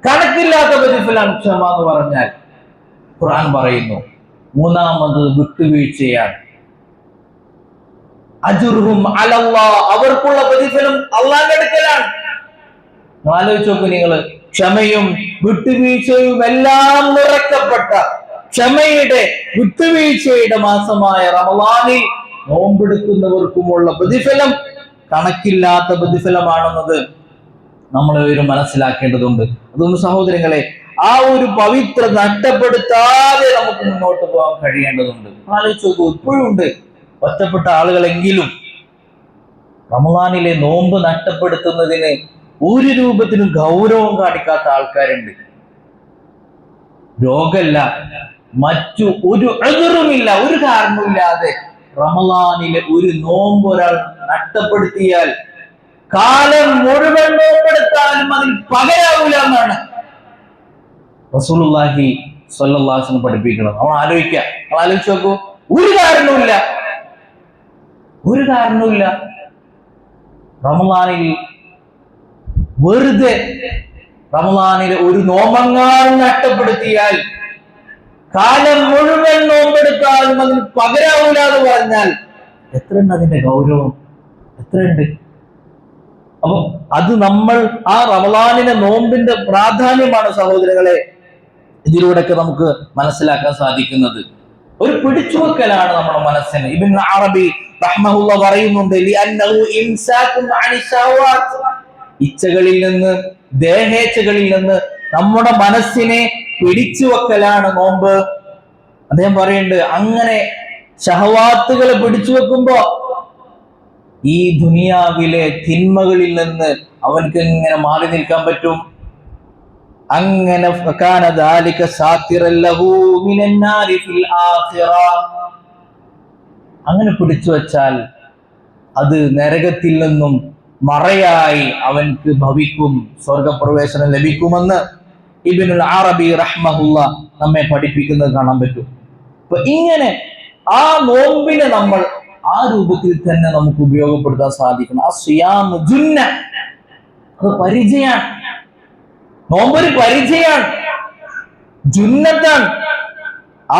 കണക്കില്ലാത്ത പ്രതിഫലാണ് ക്ഷമ എന്ന് പറഞ്ഞാൽ ഖുർആൻ പറയുന്നു. മൂന്നാമത് വിട്ടുവീഴ്ചയാണ്. അജ്റുഹും അലല്ലാഹ്, അവർക്കുള്ള പ്രതിഫലം അല്ലാഹുവിന്റെ അടുക്കലാണ്. ആലോചിച്ച് നോക്കൂ നിങ്ങള്, ക്ഷമയും വിട്ടുവീഴ്ചയും എല്ലാം നിറക്കപ്പെട്ട ക്ഷമയുടെ, വിട്ടുവീഴ്ചയുടെ മാസമായ റമളാനിൽ നോമ്പെടുക്കുന്നവർക്കുമുള്ള പ്രതിഫലം കണക്കില്ലാത്ത പ്രതിഫലമാണെന്നത് നമ്മൾ മനസ്സിലാക്കേണ്ടതുണ്ട്. അതുകൊണ്ട് സഹോദരങ്ങളെ, ആ ഒരു പവിത്ര നഷ്ടപ്പെടുത്താതെ നമുക്ക് മുന്നോട്ട് പോകാൻ കഴിയേണ്ടതുണ്ട്. ആലോചിച്ച് നോക്കൂ, ഇപ്പോഴും ഉണ്ട് ഒറ്റപ്പെട്ട ആളുകളെങ്കിലും റമളാനിലെ നോമ്പ് നഷ്ടപ്പെടുത്തുന്നതിന് ഒരു രൂപത്തിനും ഗൗരവം കാണിക്കാത്ത ആൾക്കാരുണ്ട്. രോഗമല്ല, മറ്റു ഒരു എതിറുമില്ല, ഒരു കാരണവുമില്ലാതെ റമളാനിലെ ഒരു നോമ്പ് ഒരാൾ നഷ്ടപ്പെടുത്തിയാൽ കാലം മുഴുവൻ നോമ്പെടുത്താലും അതിൽ പകരാവൂല എന്നാണ് റസൂലുള്ളാഹി സ്വല്ലല്ലാഹു അലൈഹി വസല്ലം പഠിപ്പിക്കുന്നത്. നമ്മൾ ആലോചിച്ചു നോക്കൂ. ഒരു കാരണവുമില്ല റമളാനിൽ വെറുതെ റമളാനിലെ ഒരു നോമ്പങ്ങാനും നഷ്ടപ്പെടുത്തിയാൽ കാലം മുഴുവൻ നോമ്പെടുത്താലും അതിന് പകരാവൂല എന്ന് പറഞ്ഞാൽ എത്രയുണ്ട് അതിന്റെ ഗൗരവം, എത്രയുണ്ട്. അപ്പൊ അത് നമ്മൾ ആ റമളാനിലെ നോമ്പിന്റെ പ്രാധാന്യമാണ് സഹോദരങ്ങളെ ഇതിലൂടെയൊക്കെ നമുക്ക് മനസ്സിലാക്കാൻ സാധിക്കുന്നത്. ഒരു പിടിച്ചുവെക്കലാണ് നമ്മുടെ മനസ്സിന്. ഇബ്നു അറബി റഹ്മഹുള്ള പറയുന്നുണ്ട്, ലിഅന്നഹു ഇംസാകുൻ അനി ശഹവാത്ത്, ഇച്ഛകളിൽ നിന്ന്, ദേഹേച്ഛകളിൽ നിന്ന് നമ്മുടെ മനസ്സിനെ പിടിച്ചുവെക്കലാണ് നോമ്പ്. അദ്ദേഹം പറയുന്നുണ്ട്, അങ്ങനെ ശഹവാത്തുകളെ പിടിച്ചു വെക്കുമ്പോ ഈ ദുനിയാവിലെ തിന്മകളിൽ നിന്ന് അവൻക്ക് എങ്ങനെ മാറി നിൽക്കാൻ പറ്റും? അങ്ങനെ അങ്ങനെ പിടിച്ചു വച്ചാൽ അത് നരകത്തിൽ നിന്നും മറയായി അവൻക്ക് ഭവിക്കും, സ്വർഗപ്രവേശനം ലഭിക്കുമെന്ന് ഇബ്നുൽ അറബി റഹ്മഹുള്ള നമ്മെ പഠിപ്പിക്കുന്നത് കാണാൻ പറ്റും. അപ്പൊ ഇങ്ങനെ ആ നോമ്പിനെ നമ്മൾ ആ രൂപത്തിൽ തന്നെ നമുക്ക് ഉപയോഗപ്പെടുത്താൻ സാധിക്കണം. ആ സിയാം ജുന്ന, അത് പരിചയാണ്. നോമ്പൊരു പരിചയാണ്, ജുന്നത്താണ്.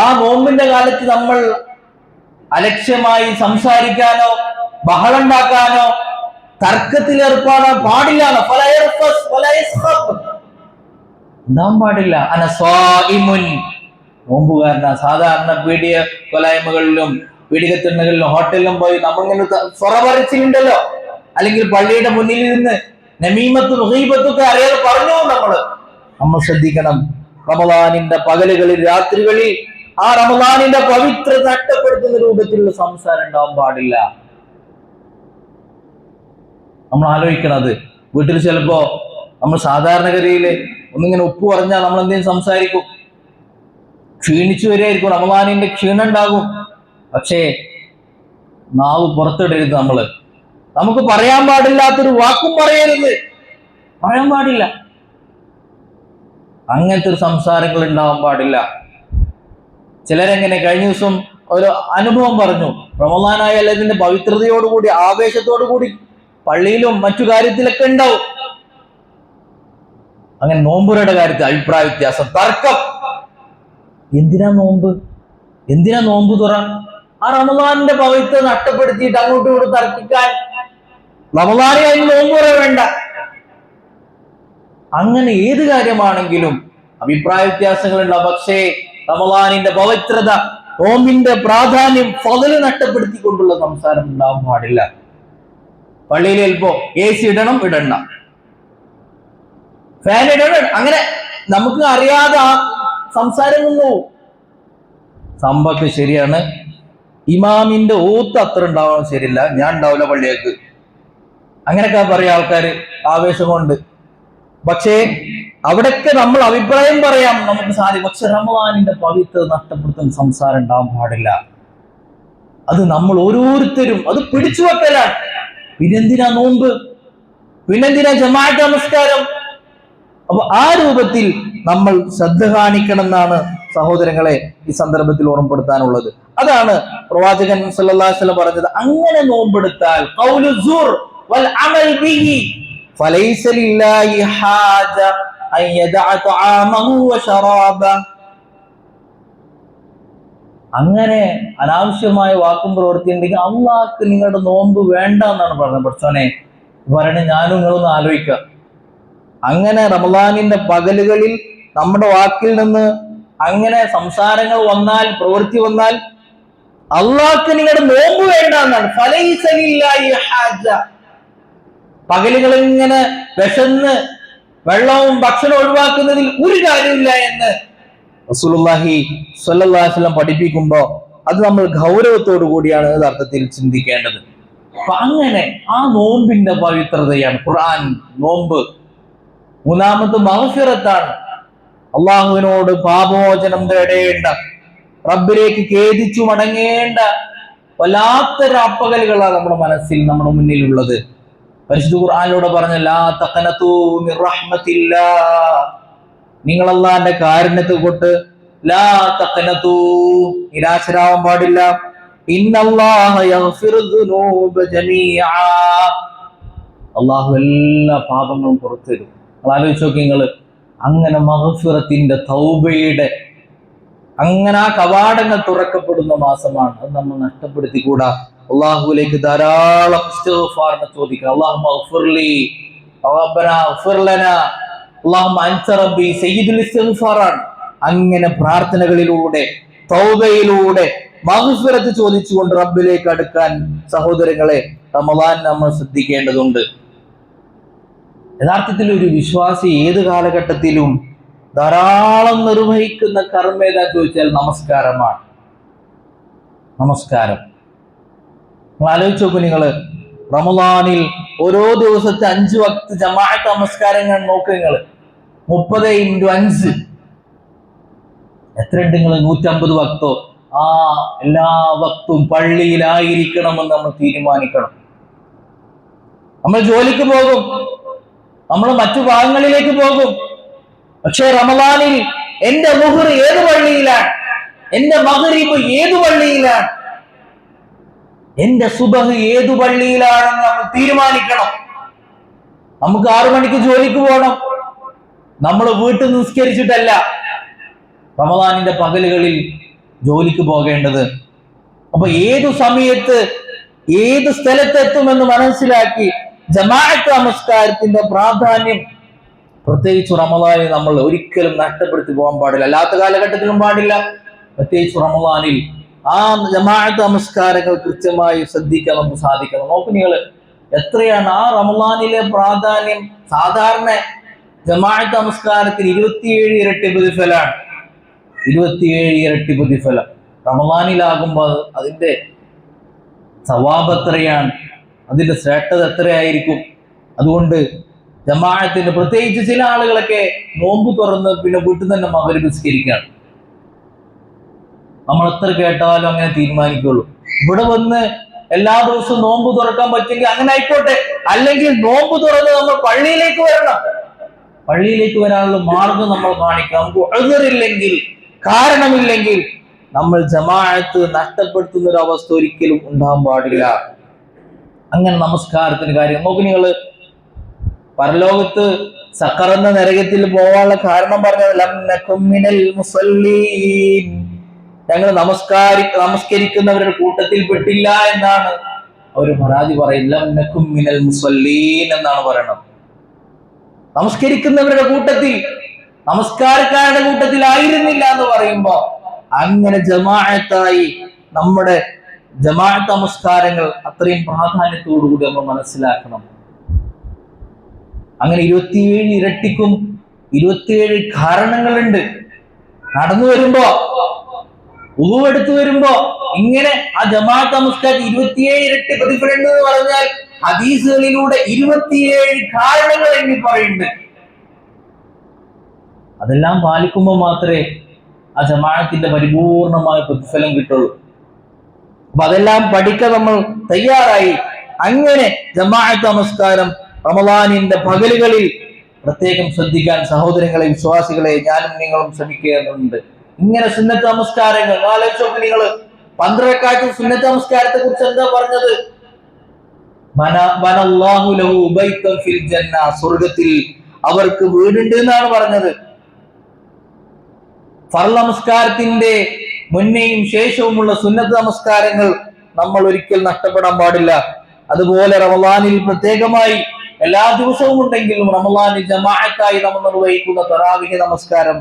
ആ നോമ്പിന്റെ കാലത്ത് നമ്മൾ അലക്ഷ്യമായി സംസാരിക്കാനോ ബഹളുണ്ടാക്കാനോ തർക്കത്തിൽ ഏർപ്പെടാൻ പാടില്ലാന്നോ, ഉണ്ടാൻ പാടില്ല. അനസ്വാഇമുൻ, നോമ്പുകാരനാ. സാധാരണ പീഡിയ കൊലായ്മകളിലും പീഡികത്തിണ്ണകളിലും ഹോട്ടലിലും പോയി നമ്മളിങ്ങനെ സ്വറപറിച്ചിട്ടുണ്ടല്ലോ, അല്ലെങ്കിൽ പള്ളിയുടെ മുന്നിൽ നിന്ന് നമീമത്തും ഗീബത്തും അറിയാതെ പറഞ്ഞു. നമ്മൾ ശ്രദ്ധിക്കണം. റമളാനിന്റെ പകലുകളിൽ, രാത്രികളിൽ ആ റമളാനിന്റെ പവിത്ര നഷ്ടപ്പെടുത്തുന്ന രൂപത്തിലുള്ള സംസാരം ഉണ്ടാവാൻ പാടില്ല. നമ്മൾ ആലോചിക്കണത്. വീട്ടിൽ ചിലപ്പോ നമ്മൾ സാധാരണഗതിയില് ഒന്നിങ്ങനെ ഉപ്പ് പറഞ്ഞാൽ നമ്മൾ എന്തെങ്കിലും സംസാരിക്കും, ക്ഷീണിച്ചു വരികയായിരിക്കും, റമളാനിന്റെ ക്ഷീണം ഉണ്ടാകും. പക്ഷേ നാവ് പുറത്തിടരുത്. നമുക്ക് പറയാൻ പാടില്ലാത്തൊരു വാക്കും പറയരുത്, പറയാൻ പാടില്ല. അങ്ങനത്തെ ഒരു സംസാരങ്ങൾ ഉണ്ടാവാൻ പാടില്ല. ചിലരെങ്ങനെ കഴിഞ്ഞ ദിവസം ഒരു അനുഭവം പറഞ്ഞു. റമളാനായാൽ അതിന്റെ പവിത്രതയോടുകൂടി, ആവേശത്തോടുകൂടി പള്ളിയിലും മറ്റു കാര്യത്തിലൊക്കെ ഉണ്ടാവും. അങ്ങനെ നോമ്പുരയുടെ കാര്യത്തിൽ അഭിപ്രായ വ്യത്യാസം, തർക്കം. എന്തിനാ നോമ്പ് തുറ? ആ റമളാനിന്റെ പവിത്രത നഷ്ടപ്പെടുത്തിയിട്ട് അങ്ങോട്ടും ഇങ്ങോട്ടും തർക്കിക്കാൻ റമളാനിൽ അതിന് നോമ്പുറ വേണ്ട. അങ്ങനെ ഏത് കാര്യമാണെങ്കിലും അഭിപ്രായ വ്യത്യാസങ്ങൾ ഉണ്ടാവും. പക്ഷേ റമളാനിന്റെ പവിത്രത, നോമ്പിന്റെ പ്രാധാന്യം, ഫള് നഷ്ടപ്പെടുത്തിക്കൊണ്ടുള്ള സംസാരം ഉണ്ടാവാൻ പാടില്ല. പള്ളിയിൽ ചിലപ്പോ AC ഇടണം, ഇടണ്ട, ഫാൻ ഇടണം, അങ്ങനെ നമുക്ക് അറിയാതെ ആ സംസാരം നിന്നു. സംഭവം ശരിയാണ്, ഇമാമിന്റെ ഓത്ത് അത്ര ഉണ്ടാവാൻ ശരിയില്ല, ഞാൻ ഉണ്ടാവില്ല പള്ളിയേക്ക്, അങ്ങനെയൊക്കെ പറയാം ആൾക്കാര് ആവേശം കൊണ്ട്. പക്ഷേ അവിടെയൊക്കെ നമ്മൾ അഭിപ്രായം പറയാം, നമുക്ക് സാധിക്കും. പക്ഷെ റമളാനിന്റെ പവിത്രത നഷ്ടപ്പെടുത്തുന്ന സംസാരം ഉണ്ടാവാൻ പാടില്ല. അത് നമ്മൾ ഓരോരുത്തരും അത് പിടിച്ചു വെക്കലാണ്. പിന്നെന്തിനാ നോമ്പ്? പിന്നെന്തിനാ ജമാഅത്ത് നമസ്കാരം? അപ്പൊ ആ രൂപത്തിൽ നമ്മൾ ശ്രദ്ധ കാണിക്കണം എന്നാണ് സഹോദരങ്ങളെ ഈ സന്ദർഭത്തിൽ ഓർമ്മപ്പെടുത്താനുള്ളത്. അതാണ് പ്രവാചകൻ സല്ലല്ലാഹു അലൈഹി വസല്ലം പറഞ്ഞത്, അങ്ങനെ നോമ്പെടുത്താൽ ഖൗലു സൂർ വൽ അമൽ ബിഹി ഫലൈസ ലില്ലാഹി ഹാജ അൻ യദഅ തആമഹു വശറാബ. അങ്ങനെ അനാവശ്യമായ വാക്കും പ്രവൃത്തിയുണ്ടെങ്കിൽ അള്ളാഹ്ക്ക് നിങ്ങളുടെ നോമ്പ് വേണ്ട എന്നാണ് പറഞ്ഞത്. പഠിച്ചോനെ പറയണേ, ഞാനും നിങ്ങളൊന്ന് ആലോചിക്കുക. അങ്ങനെ റമളാനിന്റെ പകലുകളിൽ നമ്മുടെ വാക്കിൽ നിന്ന് അങ്ങനെ സംസാരങ്ങൾ വന്നാൽ, പ്രവൃത്തി വന്നാൽ അള്ളാഹ്ക്ക് നിങ്ങളുടെ നോമ്പ് വേണ്ട എന്നാണ്. ഫലൈസ ലില്ലാഹി ഹാജ. പകലുകളിൽ ഇങ്ങനെ വിശന്ന് വെള്ളവും ഭക്ഷണവും ഒഴിവാക്കുന്നതിൽ ഒരു കാര്യമില്ല എന്ന് റസൂലുള്ളാഹി സ്വല്ലല്ലാഹു അലൈഹി വസല്ലം പഠിപ്പിക്കുമ്പോൾ അത് നമ്മൾ ഗൗരവത്തോടു കൂടിയാണ് യഥാർത്ഥത്തിൽ ചിന്തിക്കേണ്ടത്. അപ്പൊ അങ്ങനെ ആ നോമ്പിന്റെ പവിത്രതയാണ് ഖുർആൻ. നോമ്പ് മൂന്നാമത് മഗ്ഫിറത്താണ്, അള്ളാഹുവിനോട് പാപമോചനം തേടേണ്ട റബ്ബിലേക്ക് ഖേദിച്ചു മടങ്ങേണ്ട വല്ലാത്തൊരു അപ്പകലുകളാണ് നമ്മുടെ മനസ്സിൽ, നമ്മുടെ മുന്നിലുള്ളത്. പരിശുദ്ധ ഖുർആനിലൂടെ പറഞ്ഞ ലാ തഖനതു മിർ റഹ്മത്തില്ലാഹ്, നിങ്ങൾ അല്ലാഹുവിന്റെ കാരുണ്യത്തെ കൊണ്ട് ലാ തഖനതു, നിരാശരാവാൻ പാടില്ല. ഇന്നല്ലാഹ യഗ്ഫിറു ദുനൂബ ജമീഅ, അല്ലാഹു എല്ലാ പാപങ്ങളും പുറത്തു തരും. നിങ്ങൾ ആലോചിച്ച് നോക്കി, നിങ്ങൾ അങ്ങനെ മഗ്ഫിറത്തിന്റെ തൗബയുടെ അങ്ങനെ ആ കവാടങ്ങൾ തുറക്കപ്പെടുന്ന മാസമാണ്. അത് നമ്മൾ നഷ്ടപ്പെടുത്തിക്കൂടാ. അള്ളാഹുവിലേക്ക് ധാരാളം ഇസ്തിഗ്ഫാറിനെ ചോദിക്കണം. അല്ലാഹുമ്മ ഗ്ഫിർലി റബ്ബനാ ഗ്ഫിർ ലനാ അല്ലാഹുമ്മ അൻത റബ്ബി സയ്യിദുൽ ഇസ്തിഗ്ഫാറാണ്. അങ്ങനെ പ്രാർത്ഥനകളിലൂടെ തൗബയിലൂടെ മഗ്ഫിറത്ത് ചോദിച്ചുകൊണ്ട് റബ്ബിലേക്ക് അടുക്കാൻ സഹോദരങ്ങളെ റമദാൻ നമ്മൾ ശ്രദ്ധിക്കേണ്ടതുണ്ട്. യഥാർത്ഥത്തിൽ ഒരു വിശ്വാസി ഏത് കാലഘട്ടത്തിലും ധാരാളം നിർവഹിക്കുന്ന കർമ്മം ഏതാ ചോദിച്ചാൽ നമസ്കാരമാണ്. നമസ്കാരം നിങ്ങൾ ആലോചിച്ച് നോക്കൂ. നിങ്ങള് റമദാനിൽ ഓരോ ദിവസത്തെ 5 വക്ത് ജമാഅത്ത് നമസ്കാരങ്ങൾ നോക്കുക. നിങ്ങൾ 30 × 5 എത്രയുണ്ട്? നിങ്ങൾ 150 വക്തോ? ആ എല്ലാ വക്തും പള്ളിയിലായിരിക്കണമെന്ന് നമ്മൾ തീരുമാനിക്കണം. നമ്മൾ ജോലിക്ക് പോകും, നമ്മൾ മറ്റു ഭാഗങ്ങളിലേക്ക് പോകും. പക്ഷേ റമദാനിൽ എന്റെ ളുഹർ ഏത് പള്ളിയിലാണ്, എന്റെ മഗ്രിബ് ഏത് പള്ളിയിലാണ്, എന്റെ സുബഹ് ഏതു പള്ളിയിലാണെന്ന് നമ്മൾ തീരുമാനിക്കണം. നമുക്ക് 6 മണിക്ക് ജോലിക്ക് പോകണം. നമ്മൾ വീട്ടിൽ നിസ്കരിച്ചിട്ടല്ല റമദാനിന്റെ പകലുകളിൽ ജോലിക്ക് പോകേണ്ടത്. അപ്പൊ ഏതു സമയത്ത് ഏത് സ്ഥലത്തെത്തുമെന്ന് മനസ്സിലാക്കി ജമാഅത്ത് നമസ്കാരത്തിന്റെ പ്രാധാന്യം പ്രത്യേകിച്ച് റമദാനിൽ നമ്മൾ ഒരിക്കലും നഷ്ടപ്പെടുത്തി പോകാൻ പാടില്ല. അല്ലാത്ത കാലഘട്ടത്തിലും പാടില്ല. പ്രത്യേകിച്ച് റമദാനിൽ ആ ജമാഅത്ത് നമസ്കാരങ്ങൾ കൃത്യമായി ശ്രദ്ധിക്കാൻ നമുക്ക് സാധിക്കണം. നോക്കൂ നിങ്ങൾ, എത്രയാണ് ആ റമദാനിലെ പ്രാധാന്യം. സാധാരണ ജമാഅത്ത് നമസ്കാരത്തിന് 27 ഇരട്ടി പ്രതിഫലമാണ്. 27 ഇരട്ടി പ്രതിഫലം റമദാനിലാകുമ്പോൾ അതിന്റെ സവാബ് എത്രയാണ്, അതിന്റെ ശ്രേഷ്ഠത എത്രയായിരിക്കും. അതുകൊണ്ട് ജമാഅത്തിന് പ്രത്യേകിച്ച് ചില ആളുകളൊക്കെ നോമ്പ് തുറന്ന് പിന്നെ വീട്ടിൽ തന്നെ മഗ്‌രിബ് നിസ്കരിക്കുകയാണ്. നമ്മൾ എത്ര കേട്ടാലും അങ്ങനെ തീരുമാനിക്കുള്ളൂ. ഇവിടെ വന്ന് എല്ലാ ദിവസവും നോമ്പ് തുറക്കാൻ പറ്റുമെങ്കിൽ അങ്ങനെ ആയിക്കോട്ടെ, അല്ലെങ്കിൽ നോമ്പ് തുറന്ന് നമ്മൾ പള്ളിയിലേക്ക് വരണം. പള്ളിയിലേക്ക് വരാനുള്ള മാർഗം നമ്മൾ കാണിക്കാം. നമുക്ക് ഉദ്റില്ലെങ്കിൽ, കാരണമില്ലെങ്കിൽ നമ്മൾ ജമാഅത്ത് നഷ്ടപ്പെടുത്തുന്ന ഒരു അവസ്ഥ ഒരിക്കലും ഉണ്ടാകാൻ പാടില്ല. അങ്ങനെ നമസ്കാരത്തിന് കാര്യം നോക്കി. നിങ്ങൾ പരലോകത്ത് സഖർ എന്ന നരകത്തിൽ പോകാനുള്ള കാരണം പറഞ്ഞത് ലം നകും മിനൽ മുസല്ലീൻ, ഞങ്ങൾ നമസ്കരിക്കുന്നവരുടെ കൂട്ടത്തിൽ പെട്ടില്ല എന്നാണ് അവർ പരാതി പറയില്ല. ലം നകും മിനൽ മുസല്ലീൻ എന്നാണ് പറയണത്. നമസ്കരിക്കുന്നവരുടെ കൂട്ടത്തിൽ, നമസ്കാരക്കാരുടെ കൂട്ടത്തിൽ ആയിരുന്നില്ല എന്ന് പറയുമ്പോ അങ്ങനെ ജമാഅത്തായി നമ്മുടെ ജമാഅത്ത് നമസ്കാരങ്ങൾ അത്രയും പ്രാധാന്യത്തോടുകൂടി നമ്മൾ മനസ്സിലാക്കണം. അങ്ങനെ 27 ഇരട്ടിക്കും 27 കാരണങ്ങളുണ്ട്. നടന്നു വരുമ്പോ, ഉളുവെടുത്തു വരുമ്പോ ഇങ്ങനെ ആ ജമാഅത്ത് നമസ്കാരത്തിൽ 27 ഇരട്ടി പ്രതിഫലം എന്ന് പറഞ്ഞാൽ ഹദീസുകളിലൂടെ 27 കാരണങ്ങൾ എണ്ണി പറയുന്നുണ്ട്. അതെല്ലാം പാലിക്കുമ്പോൾ മാത്രമേ ആ ജമാഅത്തിന്റെ പരിപൂർണമായ പ്രതിഫലം കിട്ടുള്ളൂ. അപ്പൊ അതെല്ലാം പഠിക്കാൻ നമ്മൾ തയ്യാറായി. അങ്ങനെ ജമാഅത്ത് നമസ്കാരം റമദാനിന്റെ പകലുകളിൽ പ്രത്യേകം ശ്രദ്ധിക്കാൻ സഹോദരങ്ങളെ, വിശ്വാസികളെ, ഞാനും നിങ്ങളും ശ്രമിക്കേണ്ടതുണ്ട്. ഇങ്ങനെ സുന്നത്ത് നമസ്കാരങ്ങൾ ആലോചിച്ചോക്ക്. നിങ്ങൾ 12 റക്അത്ത് സുന്നത്ത് നമസ്കാരത്തെ കുറിച്ച് എന്താ പറഞ്ഞത്? ബനല്ലാഹു ലഹു ബൈതൻ ഫിൽ ജന്ന, സ്വർഗ്ഗത്തിൽ അവർക്ക് വീടുണ്ട് എന്നാണ് പറഞ്ഞത്. ഫർള് നമസ്കാരത്തിന്റെ മുന്നേയും ശേഷവുമുള്ള സുന്നത്ത് നമസ്കാരങ്ങൾ നമ്മൾ ഒരിക്കൽ നഷ്ടപ്പെടാൻ പാടില്ല. അതുപോലെ റമദാനിൽ പ്രത്യേകമായി എല്ലാ ദിവസവും ഉണ്ടെങ്കിലും റമദാനിൽ ജമാഅത്തായി നമ്മൾ നിർവഹിക്കുന്ന തറാവീഹ് നമസ്കാരം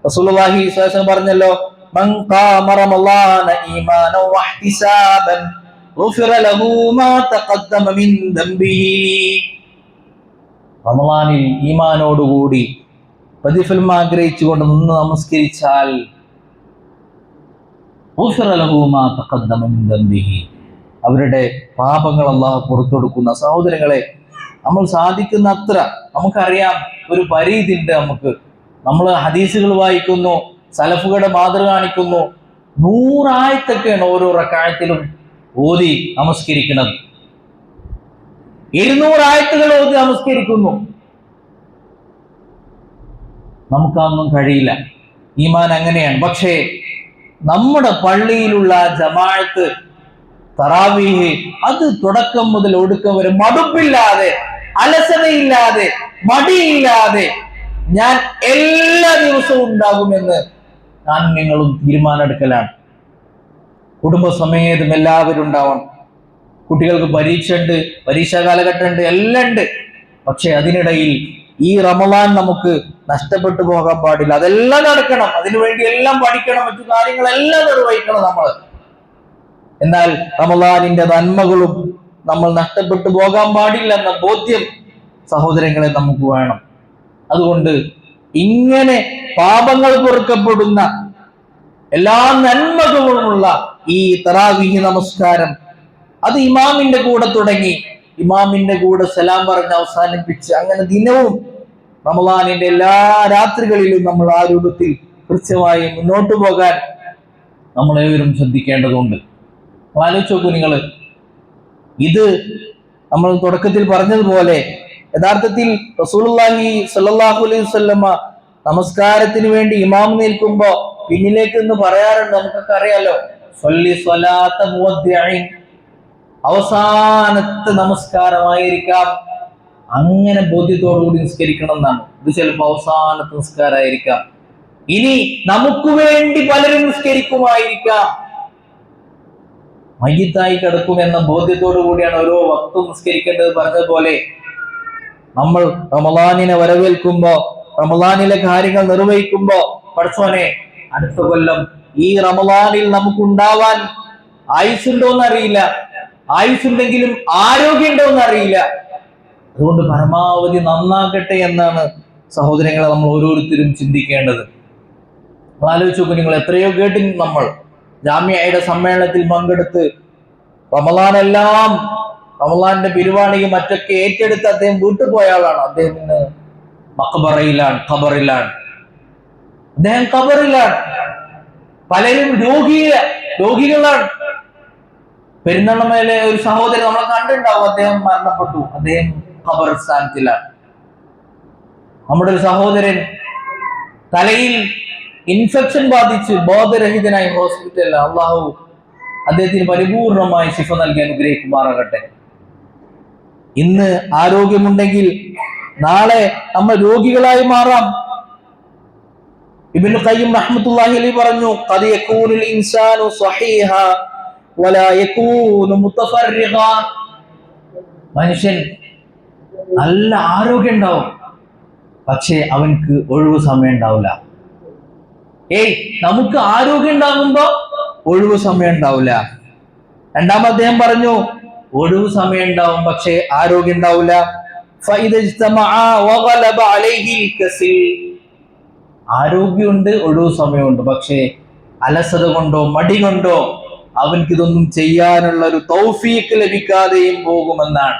റസൂലുള്ളാഹി സ്വല്ലല്ലാഹു അലൈഹി വസല്ലം പറഞ്ഞല്ലോ, മൻ ഖാമ റമളാന ഈമാനൻ വഹ്തിസാബൻ ഗുഫിറ ലഹു മാ തഖദ്ദമ മിൻ ദംബിഹി. റമളാനിൽ ഈമാനോടുകൂടി പ്രതിഫലം ആഗ്രഹിച്ചുകൊണ്ട് നിന്ന് നമസ്കരിച്ചാൽ ഗുഫിറ ലഹു മാ തഖദ്ദമ മിൻ ദംബിഹി, അവരുടെ പാപങ്ങൾ അല്ലാഹു പുറത്തു കൊടുക്കുന്ന. സഹോദരങ്ങളെ, നമ്മൾ സാധിക്കുന്ന അത്ര നമുക്കറിയാം, ഒരു പരിധിയുണ്ട് നമുക്ക്. നമ്മൾ ഹദീസുകൾ വായിക്കുന്നു, സലഫുകളുടെ മാതൃക കാണിക്കുന്നു, 100 ആയത്തൊക്കെയാണ് ഓരോ റക്അത്തിലും ഓതി നമസ്കരിക്കുന്നത്. 200 ആയത്തുകൾ ഓതി നമസ്കരിക്കുന്നു. നമുക്കതൊന്നും കഴിയില്ല. ഈമാൻ അങ്ങനെയാണ്. പക്ഷേ നമ്മുടെ പള്ളിയിലുള്ള ജമാഅത്ത് തറാവീഹ് അത് തുടക്കം മുതൽ ഒടുക്കം വരെ മടുപ്പില്ലാതെ, അലസതയില്ലാതെ, മടിയില്ലാതെ ഞാൻ എല്ലാ ദിവസവും ഉണ്ടാകുമെന്ന് ഞാൻ നിങ്ങളും തീരുമാനമെടുക്കലാണ്. കുടുംബസമേതം എല്ലാവരും ഉണ്ടാവണം. കുട്ടികൾക്ക് പരീക്ഷ ഉണ്ട്, പരീക്ഷാ കാലഘട്ടം ഉണ്ട്, എല്ലാം ഉണ്ട്. പക്ഷെ അതിനിടയിൽ ഈ റമളാൻ നമുക്ക് നഷ്ടപ്പെട്ടു പോകാൻ പാടില്ല. അതെല്ലാം നടക്കണം, അതിനുവേണ്ടി എല്ലാം പഠിക്കണം, മറ്റു കാര്യങ്ങളെല്ലാം നിർവഹിക്കണം നമ്മൾ. എന്നാൽ റമളാനിന്റെ നന്മകളും നമ്മൾ നഷ്ടപ്പെട്ടു പോകാൻ പാടില്ല എന്ന ബോധ്യം സഹോദരങ്ങളെ നമുക്ക് വേണം. അതുകൊണ്ട് ഇങ്ങനെ പാപങ്ങൾ പൊറുക്കപ്പെടുന്ന എല്ലാ നന്മകളുമുള്ള ഈ തറാവീഹ് നമസ്കാരം അത് ഇമാമിന്റെ കൂടെ തുടങ്ങി, ഇമാമിന്റെ കൂടെ സലാം പറഞ്ഞ് അവസാനിപ്പിച്ച് അങ്ങനെ ദിനവും റമളാനിന്റെ എല്ലാ രാത്രികളിലും നമ്മൾ ആ രൂപത്തിൽ കൃത്യമായി മുന്നോട്ട് പോകാൻ നമ്മളേവരും ശ്രദ്ധിക്കേണ്ടതുണ്ട്. ആലോചിച്ച് നോക്കൂ നിങ്ങൾ, ഇത് നമ്മൾ തുടക്കത്തിൽ പറഞ്ഞതുപോലെ യഥാർത്ഥത്തിൽ റസൂലുള്ളാഹി സ്വല്ലല്ലാഹു അലൈഹി വസല്ലമ നമസ്കാരത്തിന് വേണ്ടി ഇമാം നിൽക്കുമ്പോ പിന്നിലേക്ക് എന്ന് പറയാറുണ്ട്. നമുക്കൊക്കെ അറിയാലോ, സ്വല്ലി സ്വലാത്ത മുവദ്ദിഇൻ, അവസാനത്തെ നമസ്കാരമായിരിക്കാം. അങ്ങനെ ബോധ്യത്തോടുകൂടി നിസ്കരിക്കണം എന്നാണ്. ഇത് ചിലപ്പോൾ അവസാനത്തെ നിസ്കാരമായിരിക്കാം. ഇനി നമുക്ക് വേണ്ടി പലരും നിസ്കരിക്കുമായിരിക്കാം. മയ്യിത്തായി കിടക്കുമെന്ന ബോധ്യത്തോടു കൂടിയാണ് ഓരോ വക്തും നിസ്കരിക്കേണ്ടത്. പറഞ്ഞതുപോലെ നമ്മൾ റമളാനിനെ വരവേൽക്കുമ്പോ, റമളാനിലെ കാര്യങ്ങൾ നിർവഹിക്കുമ്പോ, പടച്ചോനെ അടുത്ത കൊല്ലം ഈ റമളാനിൽ നമുക്കുണ്ടാവാൻ ആയുസ്സുണ്ടോന്ന് അറിയില്ല, ആയുസ്സുണ്ടെങ്കിലും ആരോഗ്യം ഉണ്ടോന്ന് അറിയില്ല. അതുകൊണ്ട് പരമാവധി നന്നാകട്ടെ എന്നാണ് സഹോദരങ്ങളെ നമ്മൾ ഓരോരുത്തരും ചിന്തിക്കേണ്ടത്. ആലോചിച്ച് നോക്കൂ നിങ്ങൾ, എത്രയോ കേട്ടു. നമ്മൾ ജാമിയയുടെ സമ്മേളനത്തിൽ പങ്കെടുത്ത് റമളാന്റെ പരിപാടിയും മറ്റൊക്കെ ഏറ്റെടുത്ത് അദ്ദേഹം വീട്ടിൽ പോയ ആളാണ്. അദ്ദേഹം ഇന്ന് ഖബറിലാണ്. അദ്ദേഹം ഖബറിലാണ്. പലരും രോഗികളാണ്. പെരുന്നാളിലെ ഒരു സഹോദരൻ നമ്മളെ കണ്ടിട്ടുണ്ടാവും, അദ്ദേഹം മരണപ്പെട്ടു. അദ്ദേഹം ഖബർസ്ഥാനത്തിലാണ്. നമ്മുടെ ഒരു സഹോദരൻ തലയിൽ ഇൻഫെക്ഷൻ ബാധിച്ച് ബോധരഹിതനായി ഹോസ്പിറ്റലിൽ. അള്ളാഹു അദ്ദേഹത്തിന് പരിപൂർണമായി ശിഫ നൽകി അനുഗ്രഹിക്കുമാറാകട്ടെ. ഇന്ന് ആരോഗ്യമുണ്ടെങ്കിൽ നാളെ നമ്മൾ രോഗികളായി മാറാം. ഇബ്നു ഖയ്യിം റഹ്മത്തുള്ളാഹി അലൈഹി പറഞ്ഞു, ഖദ് യകൂനുൽ ഇൻസാനു സ്വഹീഹ വലാ യകൂനു മുതഫർരിഖ. മനുഷ്യൻ നല്ല ആരോഗ്യം ഉണ്ടാവും, പക്ഷേ അവൻക്ക് ഒഴിവ് സമയം ഉണ്ടാവില്ല. നമുക്ക് ആരോഗ്യം ഉണ്ടാകുമ്പോ ഒഴിവ് സമയം ഉണ്ടാവില്ല. രണ്ടാമത് അദ്ദേഹം പറഞ്ഞു, ഒഴിവ് സമയം ഉണ്ടാവും പക്ഷേ ആരോഗ്യം ഉണ്ടാവില്ല. ആരോഗ്യമുണ്ട്, ഒഴിവ് സമയമുണ്ട്, പക്ഷേ അലസത കൊണ്ടോ മടി കൊണ്ടോ അവൻക്ക് ഇതൊന്നും ചെയ്യാനുള്ള ഒരു തൗഫീഖ് ലഭിക്കാതെയും പോകുമെന്നാണ്.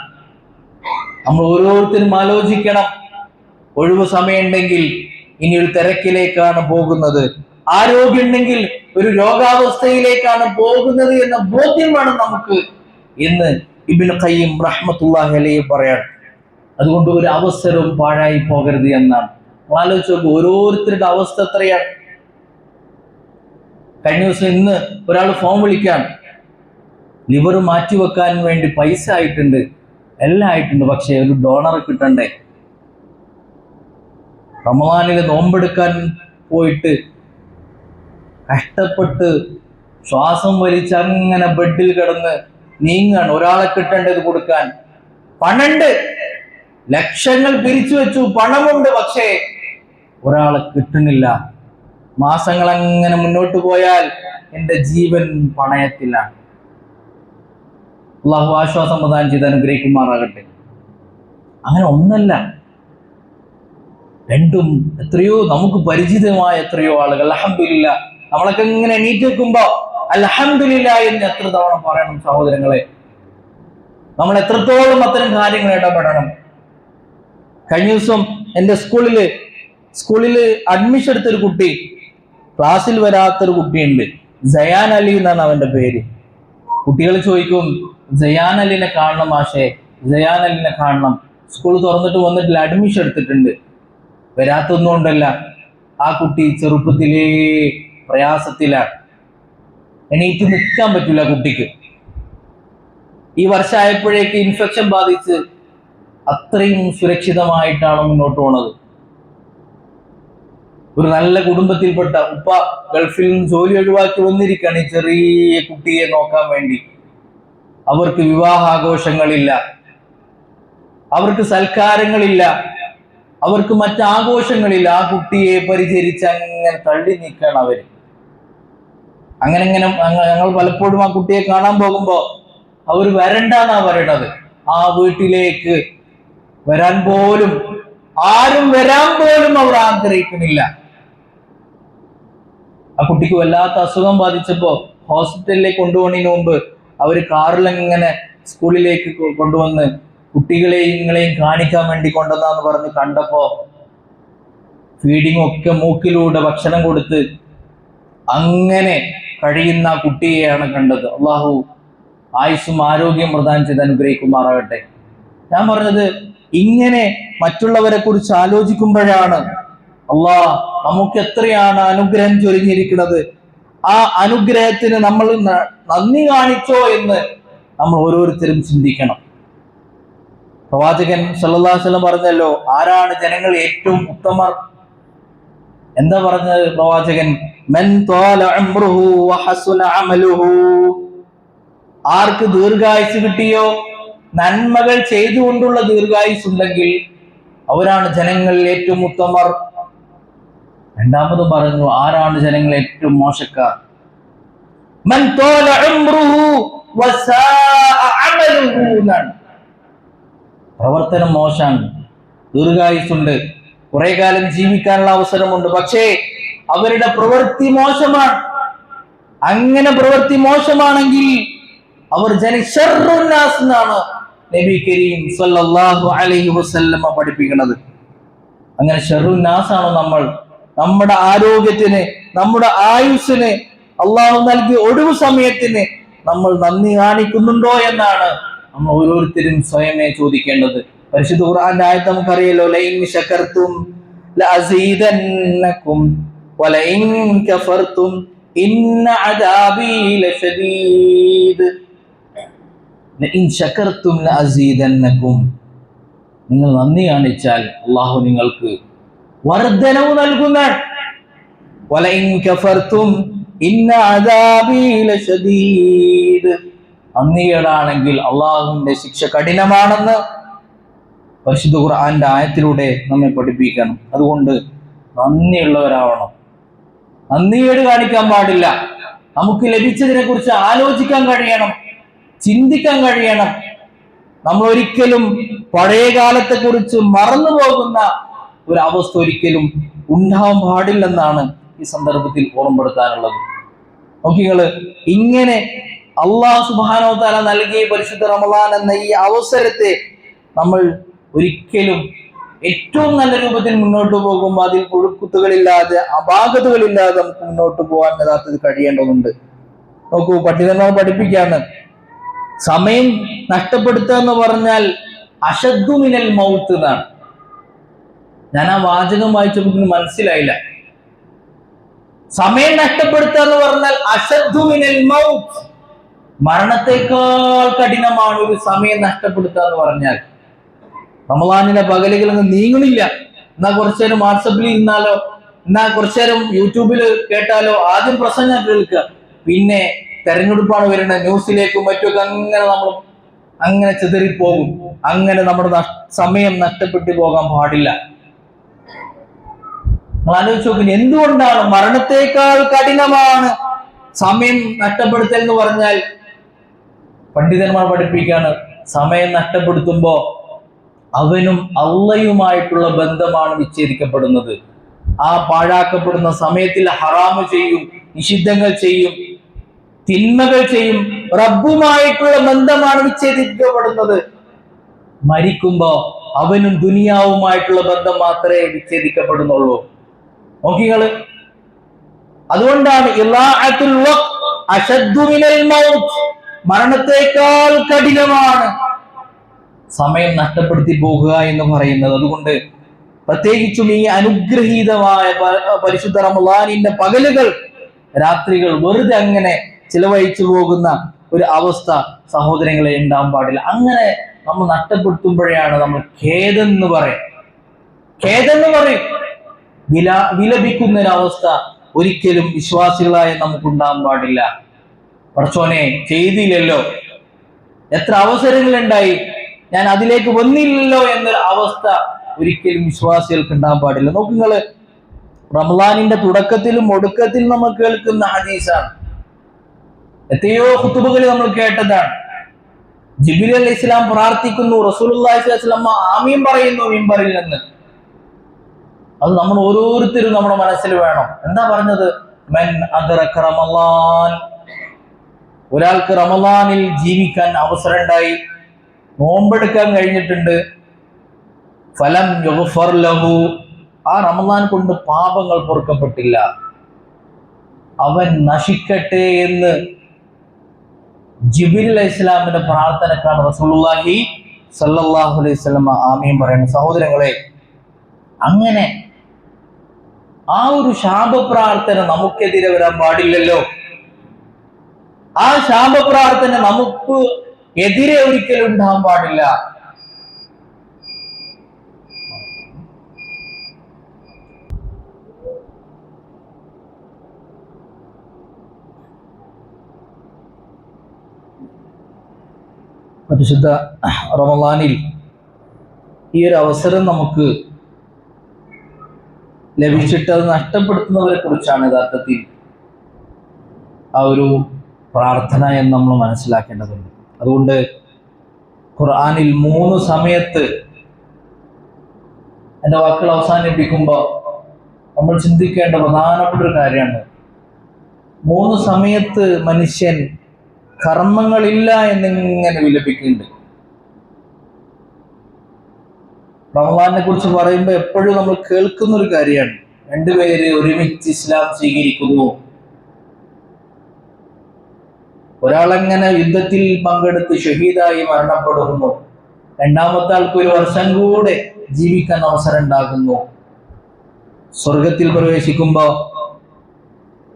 നമ്മൾ ഓരോരുത്തരും ആലോചിക്കണം. ഒഴിവ് സമയമുണ്ടെങ്കിൽ ഇനി ഒരു തിരക്കിലേക്കാണ് പോകുന്നത്, ആരോഗ്യം ഉണ്ടെങ്കിൽ ഒരു രോഗാവസ്ഥയിലേക്കാണ് പോകുന്നത് എന്ന ബോധ്യം വേണം നമുക്ക് എന്ന് ഇബ്നു ഖയ്യിം റഹ്മത്തുള്ളാഹി അലൈഹി പറയാൻ. അതുകൊണ്ട് ഒരു അവസരവും പാഴായി പോകരുത് എന്നാണ്. ആലോചിച്ച് നോക്കുക, ഓരോരുത്തരുടെ അവസ്ഥ എത്രയാണ്. കഴിഞ്ഞ ദിവസം ഇന്ന് ഒരാൾ ഫോൺ വിളിക്കാൻ, ലിവർ മാറ്റിവെക്കാൻ വേണ്ടി പൈസ ആയിട്ടുണ്ട്, എല്ലാം ആയിട്ടുണ്ട്, പക്ഷെ ഒരു ഡോണറെ കിട്ടണ്ടേ. റമളാനിലെ നോമ്പെടുക്കാൻ പോയിട്ട് കഷ്ടപ്പെട്ട് ശ്വാസം വലിച്ച് അങ്ങനെ ബെഡിൽ കിടന്ന് നീങ്ങാണ്. ഒരാളെ കിട്ടേണ്ടത് കൊടുക്കാൻ. പണമുണ്ട്, ലക്ഷങ്ങൾ പിരിച്ചു വെച്ചു, പണമുണ്ട്, പക്ഷേ ഒരാളെ കിട്ടുന്നില്ല. മാസങ്ങൾ അങ്ങനെ മുന്നോട്ട് പോയാൽ എൻ്റെ ജീവൻ പണയത്തിലാണ്. അള്ളാഹു ആശ്വാസം പ്രദാനം ചെയ്ത് അനുഗ്രഹിക്കുമാറാകട്ടെ. അങ്ങനെ ഒന്നല്ല, രണ്ടും എത്രയോ നമുക്ക് പരിചിതമായ എത്രയോ ആളുകൾ. അൽഹംദുലില്ലാ, നമ്മളൊക്കെ ഇങ്ങനെ എണീറ്റ് വെക്കുമ്പോ അൽഹംദുലില്ലാ എന്ന് എത്ര തവണ പറയണം സഹോദരങ്ങളെ. നമ്മൾ എത്രത്തോളം അത്തരം കാര്യങ്ങൾ ഇടപെടണം. കഴിഞ്ഞ ദിവസം എൻ്റെ സ്കൂളില് അഡ്മിഷൻ എടുത്തൊരു കുട്ടി, ക്ലാസ്സിൽ വരാത്തൊരു കുട്ടിയുണ്ട്. സയാൻ അലി എന്നാണ് അവന്റെ പേര്. കുട്ടികൾ ചോദിക്കും, സയാൻ അലിനെ കാണണം മാഷേ, സയാൻ അലിനെ കാണണം. സ്കൂൾ തുറന്നിട്ട് വന്നിട്ടില്ല, അഡ്മിഷൻ എടുത്തിട്ടുണ്ട്. വരാത്തൊന്നും കൊണ്ടല്ല, ആ കുട്ടി ചെറുപ്പത്തിലേ പ്രയാസത്തിലാണ്. എണീറ്റ് നിൽക്കാൻ പറ്റില്ല കുട്ടിക്ക്. ഈ വർഷമായപ്പോഴേക്ക് ഇൻഫെക്ഷൻ ബാധിച്ച് അത്രയും സുരക്ഷിതമായിട്ടാണ് മുന്നോട്ട് പോണത്. ഒരു നല്ല കുടുംബത്തിൽപ്പെട്ട ഉപ്പ ഗൾഫിൽ നിന്ന് ജോലി ഒഴിവാക്കി വന്നിരിക്കുകയാണ് ഈ ചെറിയ കുട്ടിയെ നോക്കാൻ വേണ്ടി. അവർക്ക് വിവാഹാഘോഷങ്ങളില്ല, അവർക്ക് സൽക്കാരങ്ങളില്ല, അവർക്ക് മറ്റാഘോഷങ്ങളില്ല. ആ കുട്ടിയെ പരിചരിച്ച് അങ്ങനെ തള്ളി നീക്കുകയാണ് അവര്. അങ്ങനെ ഞങ്ങൾ പലപ്പോഴും ആ കുട്ടിയെ കാണാൻ പോകുമ്പോ അവർ വരണ്ടെന്നാ പറയണത്. ആ വീട്ടിലേക്ക് വരാൻ പോലും, ആരും വരാൻ പോലും അവർ ആഗ്രഹിക്കുന്നില്ല. ആ കുട്ടിക്ക് വല്ലാത്ത അസുഖം ബാധിച്ചപ്പോ ഹോസ്പിറ്റലിലേക്ക് കൊണ്ടുപോകുന്നതിന് മുമ്പ് അവര് കാറിലെങ്ങനെ സ്കൂളിലേക്ക് കൊണ്ടുവന്ന് കുട്ടികളെയും നിങ്ങളെയും കാണിക്കാൻ വേണ്ടി കൊണ്ടുവന്നാന്ന് പറഞ്ഞ് കണ്ടപ്പോ ഫീഡിങ് ഒക്കെ മൂക്കിലൂടെ ഭക്ഷണം കൊടുത്ത് അങ്ങനെ കഴിയുന്ന കുട്ടിയെയാണ് കണ്ടത്. അള്ളാഹു ആയുസ്സും ആരോഗ്യം പ്രദാനം ചെയ്ത് അനുഗ്രഹിക്കുമാറാകട്ടെ. ഞാൻ പറഞ്ഞത്, ഇങ്ങനെ മറ്റുള്ളവരെ കുറിച്ച് ആലോചിക്കുമ്പോഴാണ് അള്ളാഹ് നമുക്ക് എത്രയാണ് അനുഗ്രഹം ചൊരിഞ്ഞിരിക്കുന്നത്. ആ അനുഗ്രഹത്തിന് നമ്മൾ നന്ദി കാണിച്ചോ എന്ന് നമ്മൾ ഓരോരുത്തരും ചിന്തിക്കണം. പ്രവാചകൻ സല്ലല്ലാഹു അലൈഹി വസല്ലം പറഞ്ഞല്ലോ, ആരാണ് ജനങ്ങൾ ഏറ്റവും ഉത്തമർ? എന്താ പറഞ്ഞത് പ്രവാചകൻ? മൻ ത്വാല ഉംറുഹു വഹസുന അമലുഹു. ആർക്ക് ദീർഘായുസ് കിട്ടിയോ, നന്മകൾ ചെയ്തുകൊണ്ടുള്ള ദീർഘായുസ് ഉണ്ടെങ്കിൽ അവരാണ് ജനങ്ങളിൽ ഏറ്റവും ഉത്തമർ. രണ്ടാമതും പറഞ്ഞു, ആരാണ് ജനങ്ങൾ ഏറ്റവും മോശക്കാർ? മൻ ത്വാല ഉംറുഹു വസാഅ അമലുഹു. പ്രവർത്തനം മോശാണ്, ദീർഘായുസുണ്ട്, കുറെ കാലം ജീവിക്കാനുള്ള അവസരമുണ്ട്, പക്ഷേ അവരുടെ പ്രവൃത്തി മോശമാണ്. അങ്ങനെ പ്രവൃത്തി മോശമാണെങ്കിൽ അവർ ശർറുന്നാസ് എന്നാണ് നബി കരീം സല്ലല്ലാഹു അലൈഹി വസല്ലമ പഠിപ്പിക്കുന്നത്. അങ്ങനെ ശർറുന്നാസ് ആണോ നമ്മൾ? നമ്മുടെ ആരോഗ്യത്തിന്, നമ്മുടെ ആയുസ്സിന്, അള്ളാഹു നൽകിയ ഒഴിവു സമയത്തിന് നമ്മൾ നന്ദി കാണിക്കുന്നുണ്ടോ എന്നാണ് നമ്മൾ ഓരോരുത്തരും സ്വയമേ ചോദിക്കേണ്ടത്. പരിശുദ്ധ ഖുർആന്റെ ആയത്ത് നമുക്കറിയാലോ, ലഇൻ ശകർതും ലഅസീദന്നകും വലഇൻ കഫർതും ഇന്ന അദാബി ലശദീദ്. ലഇൻ ശകർതും ലഅസീദന്നകും. നിങ്ങൾ നന്ദി കാണിച്ചാൽ അല്ലാഹു നിങ്ങൾക്ക് വർദ്ധനവ് നൽകുന്നതാണ്. വലഇൻ കഫർതും ഇന്ന അദാബി ലശദീദ്. നന്ദികേടാണെങ്കിൽ അള്ളാഹുവിന്റെ ശിക്ഷ കഠിനമാണെന്ന് പരിശുദ്ധ ഖുർആന്റെ ആയത്തിലൂടെ നമ്മെ പഠിപ്പിക്കണം. അതുകൊണ്ട് നന്ദിയുള്ളവരാവണം, നന്ദികേട് കാണിക്കാൻ പാടില്ല. നമുക്ക് ലഭിച്ചതിനെ കുറിച്ച് ആലോചിക്കാൻ കഴിയണം, ചിന്തിക്കാൻ കഴിയണം. നമ്മൾ ഒരിക്കലും പഴയ കാലത്തെ കുറിച്ച് മറന്നു പോകുന്ന ഒരു അവസ്ഥ ഒരിക്കലും ഉണ്ടാവാൻ പാടില്ലെന്നാണ് ഈ സന്ദർഭത്തിൽ ഓർമ്മപ്പെടുത്താനുള്ളത്. നോക്കിങ്ങള്, ഇങ്ങനെ അല്ലാഹു സുബ്ഹാനഹു വ തആല നൽകിയ പരിശുദ്ധ റമളാൻ എന്ന ഈ അവസരത്തെ നമ്മൾ ഒരിക്കലും ഏറ്റവും നല്ല രൂപത്തിൽ മുന്നോട്ട് പോകുമ്പോൾ അതിൽ പുഴുക്കുത്തുകളില്ലാതെ, അപാകതകളില്ലാതെ നമുക്ക് മുന്നോട്ട് പോകാൻ യഥാർത്ഥത്തിൽ കഴിയേണ്ടതുണ്ട്. നോക്കൂ, പണ്ഡിതന്മാർ പഠിപ്പിക്കാണ്, സമയം നഷ്ടപ്പെടുത്തുക എന്ന് പറഞ്ഞാൽ അശദ്ദു മിനൽ മൗത്ത് എന്നാണ്. ഞാൻ ആ വാചകം വായിച്ചപ്പോൾ മനസ്സിലായില്ല. സമയം നഷ്ടപ്പെടുത്തുക എന്ന് പറഞ്ഞാൽ അശദ്ദു മിനൽ മൗത്ത്, മരണത്തെക്കാൾ കഠിനമാണ് ഒരു സമയം നഷ്ടപ്പെടുത്തുക എന്ന് പറഞ്ഞാൽ. റമളാനിലെ പകലുകൾ നീങ്ങണില്ല. എന്നാ കുറച്ചു നേരം വാട്സപ്പിൽ ഇരുന്നാലോ, എന്നാ കുറച്ചു നേരം യൂട്യൂബിൽ കേട്ടാലോ. ആദ്യം പ്രസംഗം കേൾക്കുക, പിന്നെ തെരഞ്ഞെടുപ്പാണ് വരുന്നത്, ന്യൂസിലേക്കും മറ്റുമൊക്കെ അങ്ങനെ ചിതറിപ്പോകും. അങ്ങനെ നമ്മുടെ സമയം നഷ്ടപ്പെട്ടു പോകാൻ പാടില്ല. നിങ്ങൾ ആലോചിച്ച് നോക്കി, എന്തുകൊണ്ടാണ് മരണത്തെക്കാൾ കഠിനമാണ് സമയം നഷ്ടപ്പെടുത്തൽ എന്ന് പറഞ്ഞാൽ? പണ്ഡിതന്മാർ പഠിപ്പിക്കാണ്, സമയം നഷ്ടപ്പെടുത്തുമ്പോ അവനും അള്ളയുമായിട്ടുള്ള ബന്ധമാണ് വിച്ഛേദിക്കപ്പെടുന്നത്. ആ പാഴാക്കപ്പെടുന്ന സമയത്തിൽ ഹറാമ് ചെയ്യും, നിഷിദ്ധങ്ങൾ ചെയ്യും, തിന്മകൾ ചെയ്യും, റബ്ബുമായിട്ടുള്ള ബന്ധമാണ് വിച്ഛേദിക്കപ്പെടുന്നത്. മരിക്കുമ്പോ അവനും ദുനിയാവുമായിട്ടുള്ള ബന്ധം മാത്രമേ വിച്ഛേദിക്കപ്പെടുന്നുള്ളൂ. നോക്കിങ്ങള്, അതുകൊണ്ടാണ് ഇളാഅത്തുൽ വഖ്ത്, അശദ്ദു മിനൽ മൗത്ത്, മരണത്തെക്കാൾ കഠിനമാണ് സമയം നഷ്ടപ്പെടുത്തി പോകുക എന്ന് പറയുന്നത്. അതുകൊണ്ട് പ്രത്യേകിച്ചും ഈ അനുഗ്രഹീതമായ പരിശുദ്ധ റമളാനിന്റെ പകലുകൾ, രാത്രികൾ വെറുതെ അങ്ങനെ ചിലവഴിച്ചു പോകുന്ന ഒരു അവസ്ഥ സഹോദരങ്ങളെ ഉണ്ടാവാൻ പാടില്ല. അങ്ങനെ നമ്മൾ നഷ്ടപ്പെടുത്തുമ്പോഴാണ് നമ്മൾ ഖേദെന്ന് പറയും വിലപിക്കുന്ന ഒരവസ്ഥ ഒരിക്കലും വിശ്വാസികളായ നമുക്കുണ്ടാകാൻ പാടില്ല. പടച്ചോനെ ചെയ്തില്ലല്ലോ, എത്ര അവസരങ്ങളുണ്ടായി, ഞാൻ അതിലേക്ക് വന്നില്ലല്ലോ എന്നൊരു അവസ്ഥ ഒരിക്കലും വിശ്വാസികൾക്ക് ഉണ്ടാകാൻ പാടില്ല. നോക്കൂ നിങ്ങള്, റമളാനിന്റെ തുടക്കത്തിലും ഒടുക്കത്തിലും നമ്മൾ കേൾക്കുന്ന ഹദീസാണ്, എത്രയോ ഖുതുബകളിൽ നമ്മൾ കേട്ടതാണ്. ജിബ്രീൽ അലൈഹിസ്സലാം പ്രാർത്ഥിക്കുന്നു, റസൂലുള്ളാഹി സ്വല്ലല്ലാഹു അലൈഹി വസല്ലം ആമീൻ പറയുന്നു മിമ്പറിൽ നിന്ന്. അത് നമ്മൾ ഓരോരുത്തരും നമ്മുടെ മനസ്സിൽ വേണം. എന്താ പറഞ്ഞത്? മൻ അദ്റക റമളാൻ, ഒരാൾക്ക് റമളാനിൽ ജീവിക്കാൻ അവസരം ഉണ്ടായി, നോമ്പെടുക്കാൻ കഴിഞ്ഞിട്ടുണ്ട്, ഫലം യുഗ്ഫർ ലഹു, ആ റമളാൻ കൊണ്ട് പാപങ്ങൾ പൊറുക്കപ്പെട്ടില്ല, അവൻ നശിക്കട്ടെ എന്ന് ജിബ്രീൽ അലൈഹിസ്സലാമിന്റെ പ്രാർത്ഥനക്കാണ് റസൂലുള്ളാഹി സ്വല്ലല്ലാഹു അലൈഹി വസല്ലം ആമീൻ പറയുന്നത്. സഹോദരങ്ങളെ, അങ്ങനെ ആ ഒരു ശാപപ്രാർത്ഥന നമുക്കെതിരെ വരാൻ പാടില്ലല്ലോ. ആ ശാപപ്രാർത്ഥന നമുക്ക് എതിരെ ഒരിക്കലും ഉണ്ടാകാൻ പാടില്ല. പരിശുദ്ധ റമളാനിൽ ഈ ഒരു അവസരം നമുക്ക് ലഭിച്ചിട്ട് അത് നഷ്ടപ്പെടുത്തുന്നവരെ കുറിച്ചാണ് യഥാർത്ഥത്തിൽ ആ ഒരു പ്രാർത്ഥന എന്ന് നമ്മൾ മനസ്സിലാക്കേണ്ടതുണ്ട്. അതുകൊണ്ട് ഖുർആനിൽ 3 സമയത്ത്, എൻ്റെ വാക്കുകൾ അവസാനിപ്പിക്കുമ്പോൾ നമ്മൾ ചിന്തിക്കേണ്ട പ്രധാനപ്പെട്ട ഒരു കാര്യമാണ്, 3 സമയത്ത് മനുഷ്യൻ കർമ്മങ്ങളില്ല എന്നിങ്ങനെ വിലപിക്കുന്നുണ്ട്. റമളാനെ കുറിച്ച് പറയുമ്പോൾ എപ്പോഴും നമ്മൾ കേൾക്കുന്ന ഒരു കാര്യമാണ്, 2 പേര് ഒരുമിച്ച് ഇസ്ലാം സ്വീകരിക്കുന്നു. ഒരാളെങ്ങനെ യുദ്ധത്തിൽ പങ്കെടുത്ത് ഷഹീദായി മരണപ്പെടുന്നു, രണ്ടാമത്തെ ആൾക്ക് 1 വർഷം കൂടെ ജീവിക്കാൻ അവസരം ഉണ്ടാകുന്നു. സ്വർഗത്തിൽ പ്രവേശിക്കുമ്പോ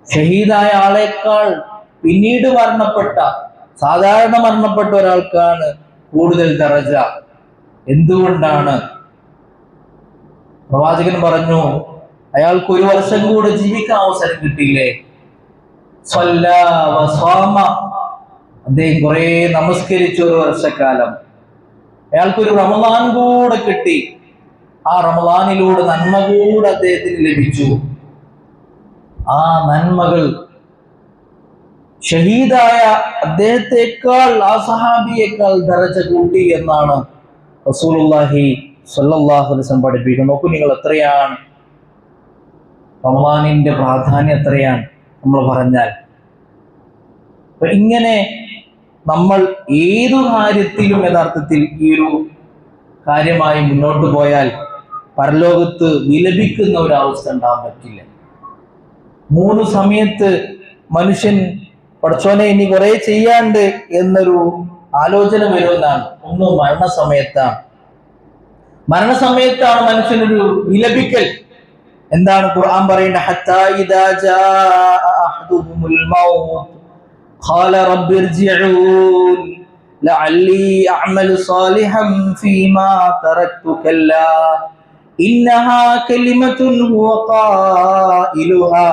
ഷഹീദായ ആളേക്കാൾ പിന്നീട് സാധാരണ മരണപ്പെട്ട ഒരാൾക്കാണ് കൂടുതൽ ദറജ. എന്തുകൊണ്ടാണ്? പ്രവാചകൻ പറഞ്ഞു, അയാൾക്ക് 1 വർഷം കൂടെ ജീവിക്കാൻ അവസരം കിട്ടിയില്ലേ, സ്വല്ലാ വസ്വാമ, അദ്ദേഹം കുറെ നമസ്കരിച്ചു 1 വർഷക്കാലം, അയാൾക്കൊരു റമളാൻ കൂടെ കിട്ടി, ആ റമളാനിലൂടെ നന്മ കൂടെ അദ്ദേഹത്തിന് ലഭിച്ചു. ആ നന്മകൾ ഷഹീദായ അദ്ദേഹത്തെക്കാൾ, ആ സഹാബിയേക്കാൾ ദറജ കൂട്ടി എന്നാണ് റസൂലുള്ളാഹി സ്വല്ലല്ലാഹു അലൈഹി വസല്ലം പഠിപ്പിക്കുന്നത്. നോക്കൂ നിങ്ങൾ, എത്രയാണ് റമളാനിന്റെ പ്രാധാന്യം, എത്രയാണ് നമ്മൾ പറഞ്ഞാൽ. അപ്പൊ ഇങ്ങനെ നമ്മൾ ഏതു കാര്യത്തിലും യഥാർത്ഥത്തിൽ ഈ ഒരു കാര്യമായി മുന്നോട്ട് പോയാൽ പരലോകത്ത് വിലപിക്കുന്ന ഒരു അവസ്ഥ ഉണ്ടാകാൻ പറ്റില്ല. 3 സമയത്ത് മനുഷ്യൻ പടച്ചോനെ ഇനി കുറെ ചെയ്യാണ്ട് എന്നൊരു ആലോചന വരുമെന്നാണ്. ഒന്ന് മരണസമയത്താണ് മനുഷ്യനൊരു വിലപിക്കൽ. എന്താണ് ഖുർആൻ പറയുന്നത്? ഹത്താ ഇദാ ജാഅ അഹദുഹുൽ മൗത്ത് ഖാല റബ്ബി ഇർജിഊൻ ലഅല്ലി അഅമലു സാലിഹൻ ഫീമാ തറക്തു കല്ലാ ഇന്നഹാ കലിമത്തുൻ ഹുവ ഖായിലുഹാ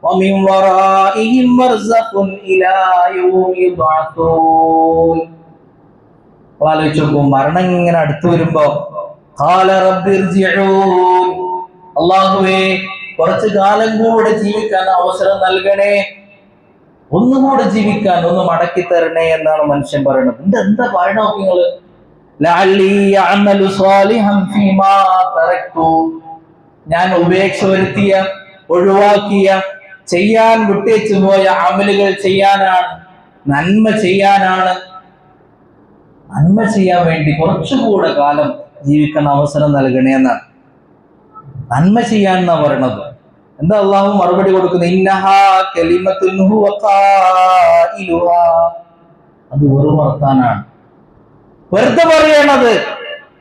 വമിൻ വറാഇഹിം ബർസഖുൻ ഇലാ യൗമി യുബ്അസൂൻ. ആലോചിച്ചു, മരണം ഇങ്ങനെ അടുത്തു വരുമ്പോ ഖാല റബ്ബി ഇർജിഊൻ, അല്ലാഹുവേ കുറച്ചു കാലം കൂടെ ജീവിക്കാൻ അവസരം നൽകണേ, ഒന്നുകൂടെ ജീവിക്കാൻ ഒന്ന് മടക്കി തരണേ എന്നാണ് മനുഷ്യൻ പറയുന്നത്. എന്താ പറയണോ നിങ്ങള്? ലഅല്ലി അഅമലു സാലിഹൻ ഫീമാ തറക്തു, ഞാൻ ഉപേക്ഷ വരുത്തിയ, ഒഴിവാക്കിയ, ചെയ്യാൻ വിട്ടേച്ചു പോയ അമലുകൾ ചെയ്യാനാണ്, നന്മ ചെയ്യാനാണ്. നന്മ ചെയ്യാൻ വേണ്ടി കുറച്ചുകൂടെ കാലം ജീവിക്കാൻ അവസരം നൽകണേ എന്നാണ്, നന്മ ചെയ്യാൻ എന്നാ പറയണത്. എന്താ അള്ളാഹു മറുപടി കൊടുക്കുന്നത്? ഇന്നഹാ കലിമത്തുൻ ഹുവ ഖായിലുഹാ, അത് വെറും വർത്താനാണ്, വെറുതെ പറയണത്.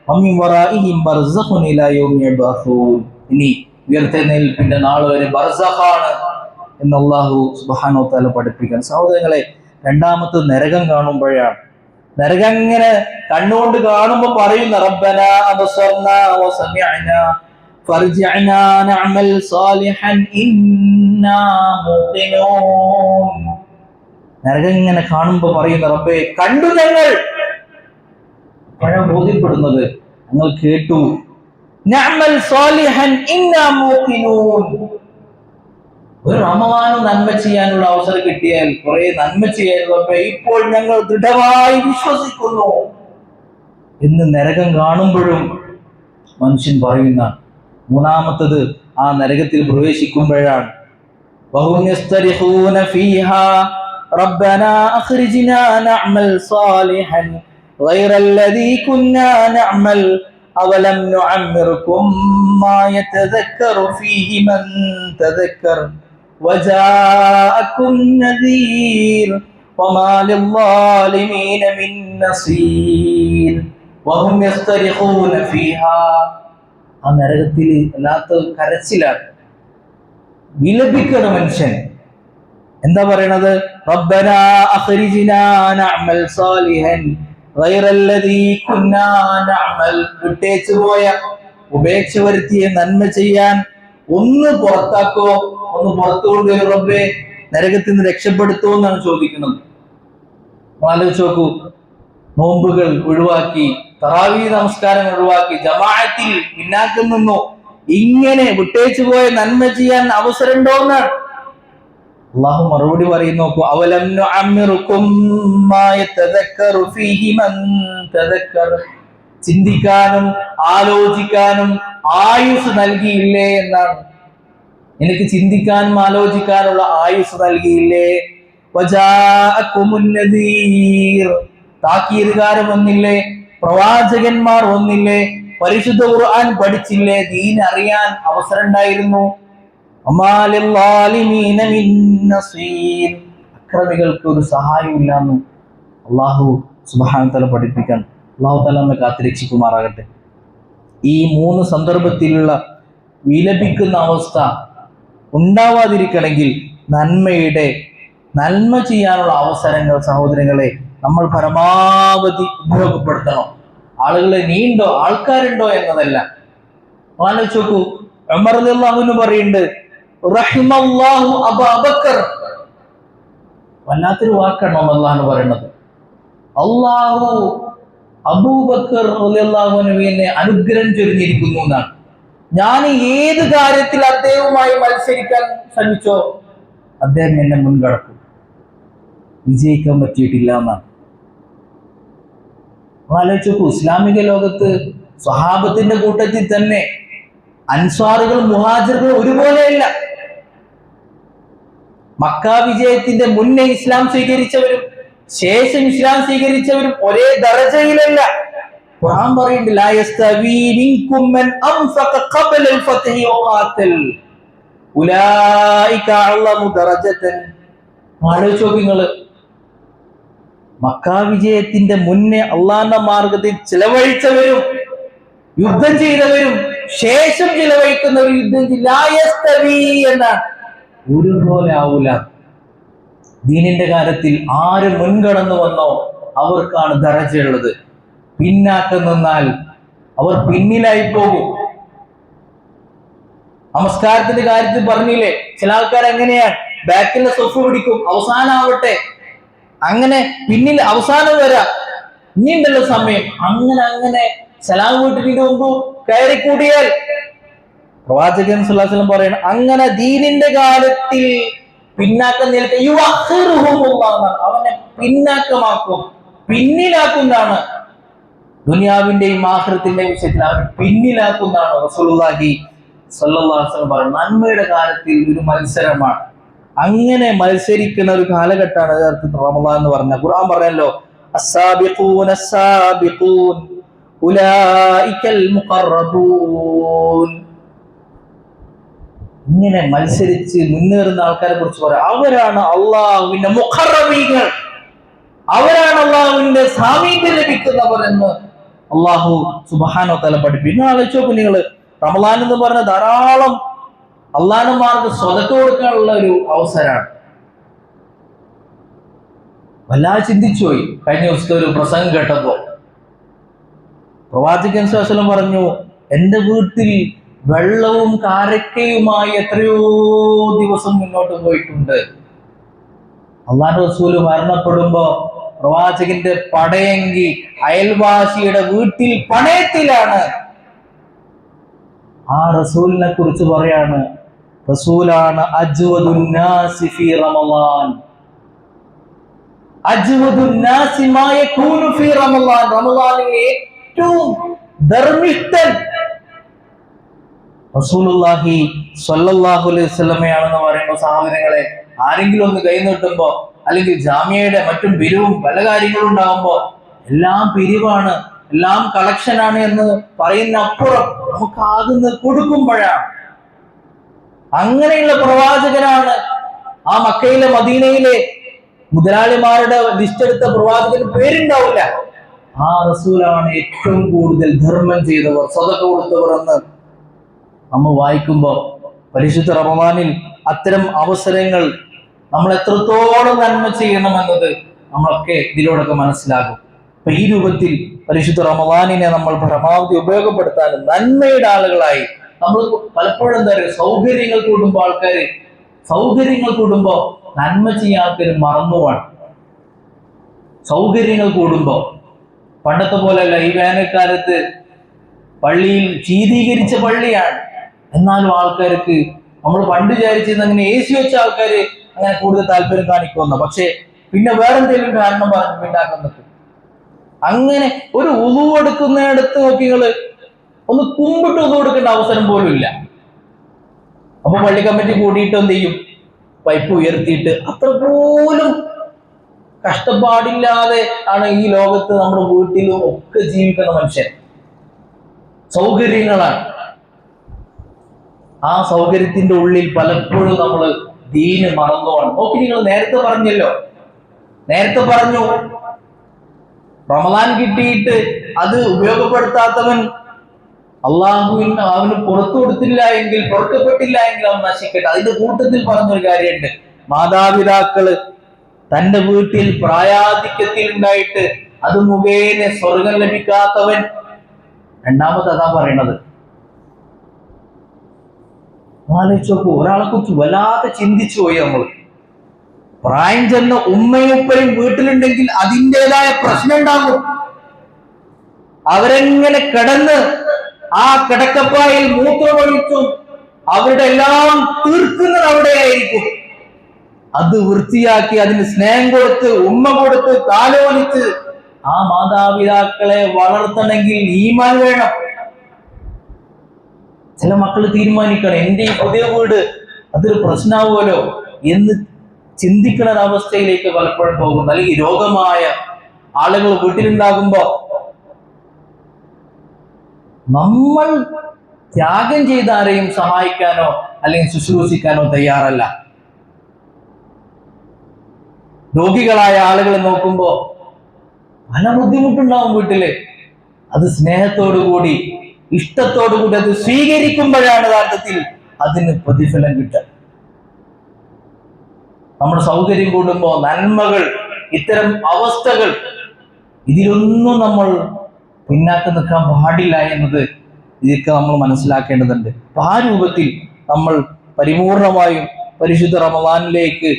വമിൻ വറാഇഹിം ബർസഖുൻ ഇലാ യൗമി യബ്അസൂൻ, ഇനി ഉയർത്തെഴുന്നേൽപ്പിന്റെ നാൾ വരെ ബർസഖാണ് എന്ന് അല്ലാഹു സുബ്ഹാനഹു വ തആല പഠിപ്പിക്കാൻ. സഹോദരങ്ങളെ, രണ്ടാമത്തെ നരകം കാണുമ്പോഴാണ്, നരകം ഇങ്ങനെ കണ്ണുകൊണ്ട് കാണുമ്പോൾ പറയുന്ന റബ്ബനാ അബ്സർനാ വസമിഅനാ ഫർജിഅനാ നഅമൽ സാലിഹൻ ഇന്നാ മൂഖിനൂൻ. നരകം ഇങ്ങനെ കാണുമ്പോൾ പറയുന്ന റബ്ബേ, കണ്ടു ഞങ്ങൾ, ബോധ്യപ്പെടുന്നത് ഞങ്ങൾ കേട്ടു, നഅമൽ സാലിഹൻ ഇന്നാ മൂഖിനൂൻ. ഒരു റമദാനും നന്മ ചെയ്യാനുള്ള അവസരം കിട്ടിയാൽ കുറെ നന്മ ചെയ്യാനുള്ള ഇപ്പോൾ ഞങ്ങൾ ദൃഢമായി വിശ്വസിക്കുന്നു എന്ന് നരകം കാണുമ്പോഴും മനുഷ്യൻ പറയുന്ന. മൂന്നാമത്തത് ആ നരകത്തിൽ പ്രവേശിക്കുമ്പോഴാണ് വഹും യസ്തരിഖൂന ഫീഹാ റബ്ബനാ അഖ്രിജ്നാ നഅമൽ സാലിഹൻ ഗൈറല്ലദീ കുന്നാ നഅമൽ അവലം നുഅമ്മിർകും മാ യതദക്കറു ഫീഹി മൻ തദക്കർ വജാഅകും നദീർ വമാ ലിൽളാലിമീന മിൻ നസീർ വഹും യസ്തരിഖൂന ഫീഹാ. ആ നരകത്തിൽ അല്ലാത്ത കരച്ചിലാണ്, വിലപിക്കണം മനുഷ്യൻ. എന്താ പറയണത്? റബ്ബനാ അഖ്രിജ്നാ നഅമൽ സാലിഹൻ ഗൈറല്ലദീ കുന്നാ നഅമൽ, വിട്ടേച്ചു പോയ, ഉപേക്ഷ വരുത്തിയ നന്മ ചെയ്യാൻ ഒന്ന് പുറത്താക്കോ, ഒന്ന് പുറത്തു കൊണ്ടുവരും റബ്ബേ, നരകത്തിൽ നിന്ന് രക്ഷപ്പെടുത്തോ എന്നാണ് ചോദിക്കുന്നത്. ആലോചിച്ച് നോക്കൂ, നോമ്പുകൾ ഒഴിവാക്കി, തറാവീഹ് നമസ്കാരം ഒഴിവാക്കി, ജമാഅത്തിൽ പിന്നാക്കം നിന്നു, ഇങ്ങനെ വിട്ടേച്ചു പോയ നന്മ ചെയ്യാൻ അവസരമുണ്ടോ എന്നാണ് അള്ളാഹു മറുപടി പറയുന്നു. അവലം നുഅമ്മിറുകും മാ യതദക്കറു ഫീഹി മൻ തദക്കർ, ചിന്തിക്കാനും ആലോചിക്കാനും ആയുസ് നൽകിയില്ലേ എന്നാണ്. എനിക്ക് ചിന്തിക്കാനും ആലോചിക്കാനുള്ള ആയുസ് നൽകിയില്ലേ? വജാഅകുമുൻ നദീർ, താക്കീതുകാരൻ വന്നില്ലേ? പ്രവാചകന്മാർ വന്നില്ലേ? പരിശുദ്ധ ഖുർആൻ പഠിച്ചില്ലേ? ദീൻ അറിയാൻ അവസരം ഉണ്ടായിരുന്നു. അക്രമികൾക്ക് ഒരു സഹായമില്ലാന്ന് അള്ളാഹു സുബ്ഹാനഹു തആല പഠിപ്പിക്കാൻ. അള്ളാഹു തആല നമ്മെ കാത്തുരക്ഷിക്കുമാറാകട്ടെ. ഈ മൂന്ന് സന്ദർഭത്തിലുള്ള വിലപിക്കുന്ന അവസ്ഥ ഉണ്ടാവാതിരിക്കണമെങ്കിൽ നന്മ ചെയ്യാനുള്ള അവസരങ്ങൾ സഹോദരങ്ങളെ നമ്മൾ പരമാവധി ഉപയോഗപ്പെടുത്തണം. ആൾക്കാരുണ്ടോ എന്നതല്ല. ആലോചിച്ച് നോക്കൂ, ഉമർ റളിയല്ലാഹു അൻഹു പറയുന്നുണ്ട്, റഹിമല്ലാഹു അബൂബക്കർ. വല്ലാത്തൊരു വാക്കാണ് അല്ലാഹു പറയുന്നത്. അല്ലാഹു അബൂബക്കർ റളിയല്ലാഹു അൻഹുവിനെ അനുഗ്രഹം ചൊരിഞ്ഞിരിക്കുന്നു എന്നാണ്. ഞാൻ ഏത് കാര്യത്തിൽ അദ്ദേഹവുമായി മത്സരിക്കാൻ ശ്രമിച്ചോ അദ്ദേഹം എന്നെ മുൻകടക്കും, വിജയിക്കാൻ പറ്റിയിട്ടില്ല എന്നാണ്. ആലോചിച്ച് നോക്കൂ, ഇസ്ലാമിക ലോകത്ത് സ്വഹാബത്തിന്റെ കൂട്ടത്തിൽ തന്നെ അൻസ്വാറുകൾ മുഹാജിറുകൾ ഒരുപോലെയല്ല. മക്ക വിജയത്തിന്റെ മുന്നേ ഇസ്ലാം സ്വീകരിച്ചവരും ശേഷം ഇസ്ലാം സ്വീകരിച്ചവരും ഒരേ ദറജയിലല്ല. ഖുർആൻ പറയുന്നുണ്ട്, ലാ യസ്തവീ മിൻകും മൻ അൻഫഖ ഖബ്ല അൽ ഫത്ഹി വഖാതൽ ഉലൈക അഅ്ലമു ദറജതൻ. ആലോചിച്ച് നോക്കൂ നിങ്ങൾ, മക്ക വിജയത്തിന്റെ മുന്നേ അള്ളാഹുവിന്റെ മാർഗത്തിൽ ചിലവഴിച്ചവരും യുദ്ധം ചെയ്തവരും ശേഷം ചിലവഴിക്കുന്നവരും യുദ്ധം എന്നാണ്, ഒരുപോലെ ആവൂല. ദീനിന്റെ കാര്യത്തിൽ ആര് മുൻകടന്നു വന്നോ അവർക്കാണ് ദറജയുള്ളത്. പിന്നാക്കം നിന്നാൽ അവർ പിന്നിലായി പോകും. നമസ്കാരത്തിന്റെ കാര്യത്തിൽ പറഞ്ഞില്ലേ, ചില ആൾക്കാർ എങ്ങനെയാണ് ബാക്കിലെ സൊഫ് പിടിക്കും, അവസാനാവട്ടെ, അങ്ങനെ പിന്നിൽ അവസാനം വരാം, ഇനിയുണ്ടല്ലോ സമയം, അങ്ങനെ സലാം വീട്ടിന് മുമ്പ് കയറിക്കൂടിയാൽ പ്രവാചകൻ സ്വല്ലല്ലാഹു അലൈഹി വസല്ലം പറയണം, അങ്ങനെ ദീനിന്റെ കാര്യത്തിൽ പിന്നാക്കം അവനെ പിന്നാക്കമാക്കും, പിന്നിലാക്കുന്നതാണ്. ദുനിയാവിന്റെയും ആഖിറത്തിന്റെയും വിഷയത്തിൽ അവൻ പിന്നിലാക്കുന്നതാണ്. റസൂലുള്ളാഹി സ്വല്ലല്ലാഹു അലൈഹി വസല്ലം പറഞ്ഞു, നന്മയുടെ കാര്യത്തിൽ ഒരു മത്സരമാണ്. അങ്ങനെ മത്സരിക്കുന്ന ഒരു കാലഘട്ടമാണ് യഥാർത്ഥത്തിൽ റമദാൻ എന്ന് പറഞ്ഞ. ഖുർആൻ പറഞ്ഞല്ലോ, അസ്സാബിഖൂന അസ്സാബിഖൂൻ ഉലൈകൽ മുഖറബൂൻ. ഇങ്ങനെ മത്സരിച്ച് മുന്നേറുന്ന ആൾക്കാരെ കുറിച്ച് പറയാം, അവരാണ് അള്ളാഹുവിന്റെ മുഖറബീങ്ങൾ, അവരാണ് അള്ളാഹുവിന്റെ സാമീപ്യം ലഭിക്കുന്നവർ എന്ന് അള്ളാഹു സുബ്ഹാനഹു വ തആല പഠിപ്പിക്കുന്നു. ആലോചിച്ച് നോക്കൂ നിങ്ങൾ, റമളാൻ എന്ന് പറഞ്ഞ ധാരാളം അള്ളാഹുമാർക്ക് സ്വതക്ക കൊടുക്കാനുള്ള ഒരു അവസരമാണ്. വല്ലാതെ ചിന്തിച്ചു പോയി. കഴിഞ്ഞ ദിവസത്തെ ഒരു പ്രസംഗം കേട്ടപ്പോ പ്രവാചകൻ സ്വല്ലല്ലാഹു അലൈഹി വസല്ലം പറഞ്ഞു, എന്റെ വീട്ടിൽ വെള്ളവും കാരക്കയുമായി എത്രയോ ദിവസം മുന്നോട്ട് പോയിട്ടുണ്ട്. അള്ളാഹു റസൂല് മരണപ്പെടുമ്പോ പ്രവാചകന്റെ പടയെങ്കി അയൽവാസിയുടെ വീട്ടിൽ പണയത്തിലാണ്. ആ റസൂലിനെ കുറിച്ച് പറയാണ്, റസൂലാണ് അജ്വദുൻ നാസി ഫീ റമളാൻ, അജ്വദുൻ നാസി മാ യകൂനു ഫീ റമളാൻ, റമളാനിൽ ഏറ്റവും ധർമ്മിഷ്ഠൻ റസൂലുള്ളാഹി സ്വല്ലല്ലാഹു അലൈഹി വസല്ലമയാണെന്ന് പറയുമ്പോൾ സഹോദരങ്ങളെ, ആരെങ്കിലും ഒന്ന് കൈ നീട്ടുമ്പോ അല്ലെങ്കിൽ ജാമ്യയുടെ മറ്റും പിരിവും പല കാര്യങ്ങളും ഉണ്ടാകുമ്പോ എല്ലാം പിരിവാണ്, എല്ലാം കളക്ഷനാണ് എന്ന് പറയുന്ന അപ്പുറം നമുക്ക് ആകുന്ന കൊടുക്കുമ്പോഴാണ്. അങ്ങനെയുള്ള പ്രവാചകനാണ്. ആ മക്കയിലെ മദീനയിലെ മുതലാളിമാരുടെ ലിസ്റ്റ് എടുത്ത പ്രവാചകന് പേരുണ്ടാവില്ല. ആ റസൂലാണ് ഏറ്റവും കൂടുതൽ ധർമ്മം ചെയ്തവർ, സദഖ കൊടുത്തവർ എന്ന് നമ്മൾ വായിക്കുമ്പോൾ പരിശുദ്ധ റമളാനിൽ അത്തരം അവസരങ്ങൾ നമ്മൾ എത്രത്തോളം നന്മ ചെയ്യണമെന്നത് നമ്മളൊക്കെ ഇതിലൂടെയൊക്കെ മനസ്സിലാകും. അപ്പൊ ഈ രൂപത്തിൽ പരിശുദ്ധ റമളാനിനെ നമ്മൾ പരമാവധി ഉപയോഗപ്പെടുത്താനും നന്മയുടെ ആളുകളായി നമ്മൾ പലപ്പോഴും എന്താ പറയുക, സൗകര്യങ്ങൾ കൂടുമ്പോൾ ആൾക്കാര് സൗകര്യങ്ങൾ കൂടുമ്പോ നന്മ ചെയ്യാൻ ആൾക്കാർ മറന്നുപോവാണ്. സൗകര്യങ്ങൾ കൂടുമ്പോ പണ്ടത്തെ പോലെയല്ല. ഈ വേനൽക്കാലത്ത് പള്ളിയിൽ ശീതീകരിച്ച പള്ളിയാണ്, എന്നാലും ആൾക്കാർക്ക് നമ്മൾ പണ്ട് വിചാരിച്ചിരുന്ന അങ്ങനെ AC വെച്ച ആൾക്കാര് അങ്ങനെ കൂടുതൽ താല്പര്യം കാണിക്കുമെന്ന്. പക്ഷെ പിന്നെ വേറെന്തെങ്കിലും കാരണം പറഞ്ഞു ഉണ്ടാക്കുന്നത്. അങ്ങനെ ഒരു ഉളു എടുക്കുന്നിടത്ത് നോക്കി നിങ്ങള് ഒന്ന് കുമ്പിട്ട് ഉളു എടുക്കേണ്ട അവസരം പോലും ഇല്ല. അപ്പൊ പള്ളി കമ്മിറ്റി കൂടിയിട്ട് എന്ത് ചെയ്യും, പൈപ്പ് ഉയർത്തിയിട്ട് അത്ര പോലും കഷ്ടപ്പാടില്ലാതെ ആണ് ഈ ലോകത്ത് നമ്മുടെ വീട്ടിലും ഒക്കെ ജീവിക്കുന്ന മനുഷ്യൻ. സൗകര്യങ്ങളാണ്. ആ സൗകര്യത്തിന്റെ ഉള്ളിൽ പലപ്പോഴും നമ്മൾ ദീന് മറന്നുപോകണം. നോക്കി, നിങ്ങൾ നേരത്തെ പറഞ്ഞു റമളാൻ കിട്ടിയിട്ട് അത് ഉപയോഗപ്പെടുത്താത്തവൻ അള്ളാഹുവിന് അവന് പുറത്തു കൊടുത്തില്ല എങ്കിൽ, പുറത്തപ്പെട്ടില്ല എങ്കിൽ അവൻ നശിക്കട്ടെ. അതിന്റെ കൂട്ടത്തിൽ പറഞ്ഞൊരു കാര്യമുണ്ട്, മാതാപിതാക്കള് തന്റെ വീട്ടിൽ പ്രായാധിക്യത്തിൽ ഉണ്ടായിട്ട് അത് മുഖേന സ്വർഗം ലഭിക്കാത്തവൻ. രണ്ടാമത് അതാ പറയണത്. ആലോചിച്ച് നോക്കൂ, ഒരാളെ കുറിച്ച് വല്ലാതെ ചിന്തിച്ചു പോയി നമ്മൾ. പ്രായം ചെന്ന ഉമ്മയും ഉപ്പയും വീട്ടിലുണ്ടെങ്കിൽ അതിൻ്റെതായ പ്രശ്നം ഉണ്ടാകും. അവരെങ്ങനെ കിടന്ന് ആ കിടക്കപ്പായിൽ മൂത്രമൊഴിച്ചും അവരുടെ എല്ലാം തീർക്കുന്നത് അവിടെയായിരിക്കും. അത് വൃത്തിയാക്കി അതിന് സ്നേഹം കൊടുത്ത് ഉമ്മ കൊടുത്ത് താലോലിച്ച് ആ മാതാപിതാക്കളെ വളർത്തണമെങ്കിൽ ഈമാൻ വേണം. ചില മക്കൾ തീരുമാനിക്കണം, എന്റെ ഈ പുതിയ വീട് അതൊരു പ്രശ്നമാവുമല്ലോ എന്ന് ചിന്തിക്കുന്ന അവസ്ഥയിലേക്ക് പലപ്പോഴും പോകുന്നു. അല്ലെങ്കിൽ രോഗമായ ആളുകൾ വീട്ടിലുണ്ടാകുമ്പോ നമ്മൾ ത്യാഗം ചെയ്ത് ആരെയും സഹായിക്കാനോ അല്ലെങ്കിൽ ശുശ്രൂഷിക്കാനോ തയ്യാറല്ല. രോഗികളായ ആളുകളെ നോക്കുമ്പോ പല ബുദ്ധിമുട്ടുണ്ടാവും വീട്ടില്. അത് സ്നേഹത്തോടുകൂടി ഇഷ്ടത്തോടുകൂടി അത് സ്വീകരിക്കുമ്പോഴാണ് യഥാർത്ഥത്തിൽ അതിന് പ്രതിഫലം കിട്ടുക. നമ്മുടെ സൗകര്യം കൂടുമ്പോ നന്മകൾ, ഇത്തരം അവസ്ഥകൾ, ഇതിലൊന്നും നമ്മൾ പിന്നാക്കം നിൽക്കാൻ പാടില്ല എന്നത് ഇതൊക്കെ നമ്മൾ മനസ്സിലാക്കേണ്ടതുണ്ട്. അപ്പൊ ആ രൂപത്തിൽ നമ്മൾ പരിപൂർണമായും പരിശുദ്ധ റമളാനിലേക്ക്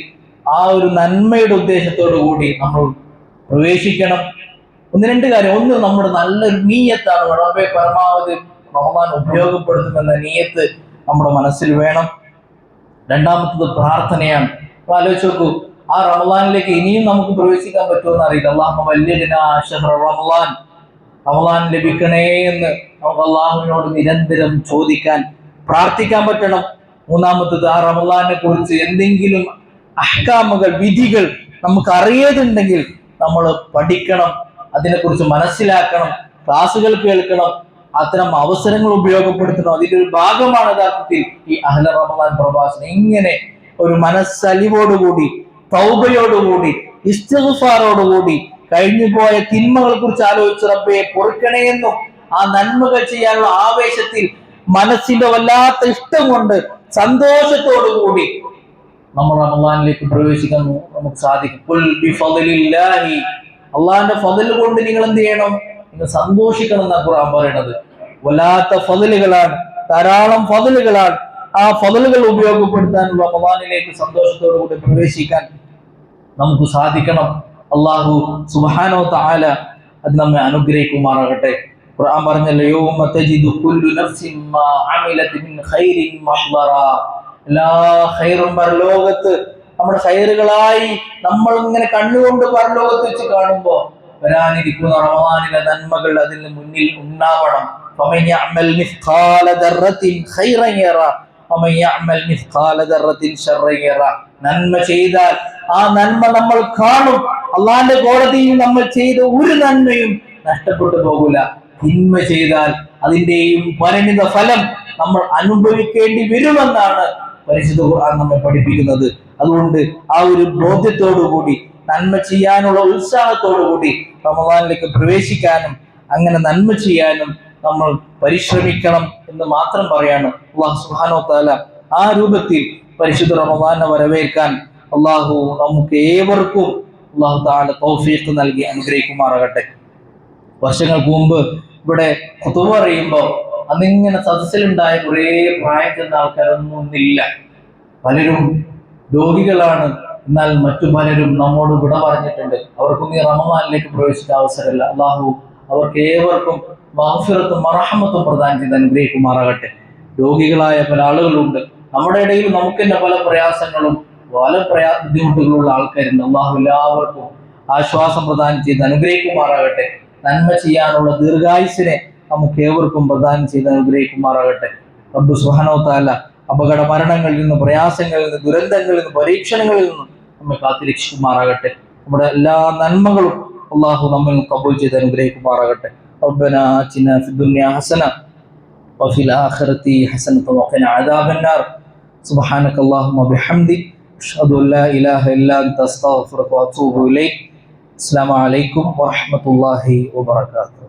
ആ ഒരു നന്മയുടെ ഉദ്ദേശത്തോടു കൂടി നമ്മൾ പ്രവേശിക്കണം. ഒന്ന് രണ്ട് കാര്യം. ഒന്ന്, നമ്മുടെ നല്ലൊരു നീയത്താണ്. റബ്ബേ പരമാവധി റമളാൻ ഉപയോഗപ്പെടുത്തുമെന്ന നീയത്ത് നമ്മുടെ മനസ്സിൽ വേണം. രണ്ടാമത്തത് പ്രാർത്ഥനയാണ്. അപ്പൊ ആലോചിച്ച് നോക്കൂ, ആ റമളാനിലേക്ക് ഇനിയും നമുക്ക് പ്രവേശിക്കാൻ പറ്റുമെന്ന് അറിയില്ല. അല്ലാഹുമ്മ ബല്ലിഗ്നാ ശഹ്റ റമളാൻ, റമളാൻ ലഭിക്കണേ എന്ന് നമുക്ക് അള്ളാഹുവിനോട് നിരന്തരം ചോദിക്കാൻ, പ്രാർത്ഥിക്കാൻ പറ്റണം. മൂന്നാമത്തത്, ആ റമളാനെ കുറിച്ച് എന്തെങ്കിലും അഹ്കാമുകൾ, വിധികൾ നമുക്ക് അറിയാതുണ്ടെങ്കിൽ നമ്മൾ പഠിക്കണം, അതിനെക്കുറിച്ച് മനസ്സിലാക്കണം, ക്ലാസുകൾ കേൾക്കണം, അത്തരം അവസരങ്ങൾ ഉപയോഗപ്പെടുത്തണം. അതിന്റെ ഒരു ഭാഗമാണ് യഥാർത്ഥത്തിൽ ഈ അഹ്ല റമദാൻ പ്രഭാഷണം. ഇങ്ങനെ ഒരു മനസ്സലിവോടുകൂടി, തൗബയോടുകൂടി, ഇസ്തിഗ്ഫാറോടുകൂടി കഴിഞ്ഞു പോയ തിന്മകളെ കുറിച്ച് ആലോചിച്ച് റബ്ബേ പൊറുക്കണേ എന്നും ആ നന്മകൾ ചെയ്യാനുള്ള ആവേശത്തിൽ മനസ്സിന്റെ വല്ലാത്ത ഇഷ്ടം കൊണ്ട് സന്തോഷത്തോടുകൂടി നമ്മൾ റമദാനിലേക്ക് പ്രവേശിക്കാൻ നമുക്ക് സാധിക്കും. അള്ളാഹിന്റെ ഫضل കൊണ്ട് നിങ്ങൾ എന്ത് ചെയ്യണം? നിങ്ങൾ സന്തോഷിക്കണം എന്നാണ് ഖുർആൻ പറയുന്നത്. വല്ലാത്ത ഫضലുകളാണ്, ധാരാളം ഫضലുകളാണ്. ആ ഫضലുകൾ ഉപയോഗപ്പെടുത്താൻ റമദാനിലേക്ക് സന്തോഷത്തോടു കൂടി പ്രവേശിക്കാൻ നമുക്ക് സാധിക്കണം. അള്ളാഹു സുബ്ഹാനഹു വ തആല അത് നമ്മെ അനുഗ്രഹിക്കുമാറാകട്ടെ. ഖുർആൻ പറഞ്ഞല്ലോ, യൗമ തജിദു കുല്ലു നഫ്സിൻ മാ അമിലത് മിൻ ഖൈരിൻ മഹ്ദറാ. എല്ലാ ഖൈറും പരലോകത്ത് നമ്മുടെ ഖൈറുകളായി നമ്മൾ ഇങ്ങനെ കണ്ണുകൊണ്ട് പരലോകത്ത് വെച്ച് കാണുമ്പോൾ വരാനിരിക്കുന്ന റമദാനിലെ നന്മകൾ അതിന് മുന്നിൽ ഉണ്ടാവണം. ഫമൻ യഅമൽ മിസ്ഖാല ദർറത്തിൻ ഖൈറൻ യറ വമൻ യഅമൽ മിസ്ഖാല ദർറത്തിൻ ശർറൻ യറ. നന്മ ചെയ്താൽ ആ നന്മ നമ്മൾ കാണും. അള്ളാന്റെ കോടതിയിൽ നമ്മൾ ചെയ്ത ഒരു നന്മയും നഷ്ടപ്പെട്ടു പോകില്ല. തിന്മ ചെയ്താൽ അതിന്റെയും പരിണിത ഫലം നമ്മൾ അനുഭവിക്കേണ്ടി വരുമെന്നാണ് പരിശുദ്ധ ഖുർആൻ നമ്മെ പഠിപ്പിക്കുന്നത്. അതുകൊണ്ട് ആ ഒരു ബോധ്യത്തോടുകൂടി, നന്മ ചെയ്യാനുള്ള ഉത്സാഹത്തോടുകൂടി റമദാനിലേക്ക് പ്രവേശിക്കാനും അങ്ങനെ നന്മ ചെയ്യാനും നമ്മൾ പരിശ്രമിക്കണം എന്ന് മാത്രം പറയാണ്. അല്ലാഹു സുബ്ഹാനഹു വ തആല ആ രൂപത്തിൽ പരിശുദ്ധ റമദാനെ വരവേൽക്കാൻ അള്ളാഹു നമുക്ക് ഏവർക്കും അല്ലാഹു തആല തൗഫീഖ് നൽകി അനുഗ്രഹിക്കുമാറാകട്ടെ. വർഷങ്ങൾക്ക് മുമ്പ് ഇവിടെ ഖുതുബ പറയുമ്പോൾ അന്നിങ്ങനെ സദസ്സിലുണ്ടായ കുറേ പ്രായം ചെന്ന ആൾക്കാരൊന്നും ഇല്ല. പലരും രോഗികളാണ്. എന്നാൽ മറ്റു പലരും നമ്മോട് വിട പറഞ്ഞിട്ടുണ്ട്. അവർക്കൊന്നും ഈ റമദാനിലേക്ക് പ്രവേശിക്കാൻ അവസരമില്ല. അള്ളാഹു അവർക്ക് ഏവർക്കും മഗ്ഫിറത്തും മർഹമത്തും പ്രദാനം ചെയ്ത് അനുഗ്രഹിക്കുമാറാകട്ടെ. രോഗികളായ പല ആളുകളുണ്ട് നമ്മുടെ ഇടയിൽ. നമുക്ക് തന്നെ പല പ്രയാസങ്ങളും പല ബുദ്ധിമുട്ടുകളുള്ള ആൾക്കാരുണ്ട്. അള്ളാഹു എല്ലാവർക്കും ആശ്വാസം പ്രദാനം ചെയ്ത് അനുഗ്രഹിക്കുമാറാകട്ടെ. നന്മ ചെയ്യാനുള്ള ദീർഘായുസ്സിനെ നമുക്ക് ഏവർക്കും പ്രദാനം ചെയ്ത് അനുഗ്രഹിക്കുമാറാകട്ടെ. റബ്ബ് സുബ്ഹാനഹു വ തആല അപകട മരണങ്ങളിൽ നിന്ന്, പ്രയാസങ്ങളിൽ നിന്ന്, ദുരന്തങ്ങളിൽ നിന്ന്, പരീക്ഷണങ്ങളിൽ നിന്ന് നമ്മെ കാത്തുരക്ഷിക്കുമാറാകട്ടെ. നമ്മുടെ എല്ലാ നന്മകളും അള്ളാഹു നമ്മിൽ ഖബൂൽ ചെയ്ത് അനുഗ്രഹിക്കുമാറാകട്ടെ. റബ്ബനാ ആതിനാ ഫിദ്ദുനിയ ഹസന വഫിൽ ആഖിറതി ഹസനത വഖിനാ അദാബന്നാർ. സുബ്ഹാനകല്ലാഹുമ്മ ബിഹംദിക അഷ്ഹദു അൻ ലാ ഇലാഹ ഇല്ലാ അൻത അസ്തഗ്ഫിറുക വഅതൂബു ഇലൈക്. അസ്സലാമു അലൈക്കും വറഹ്മത്തുള്ളാഹി വബറകാതുഹു.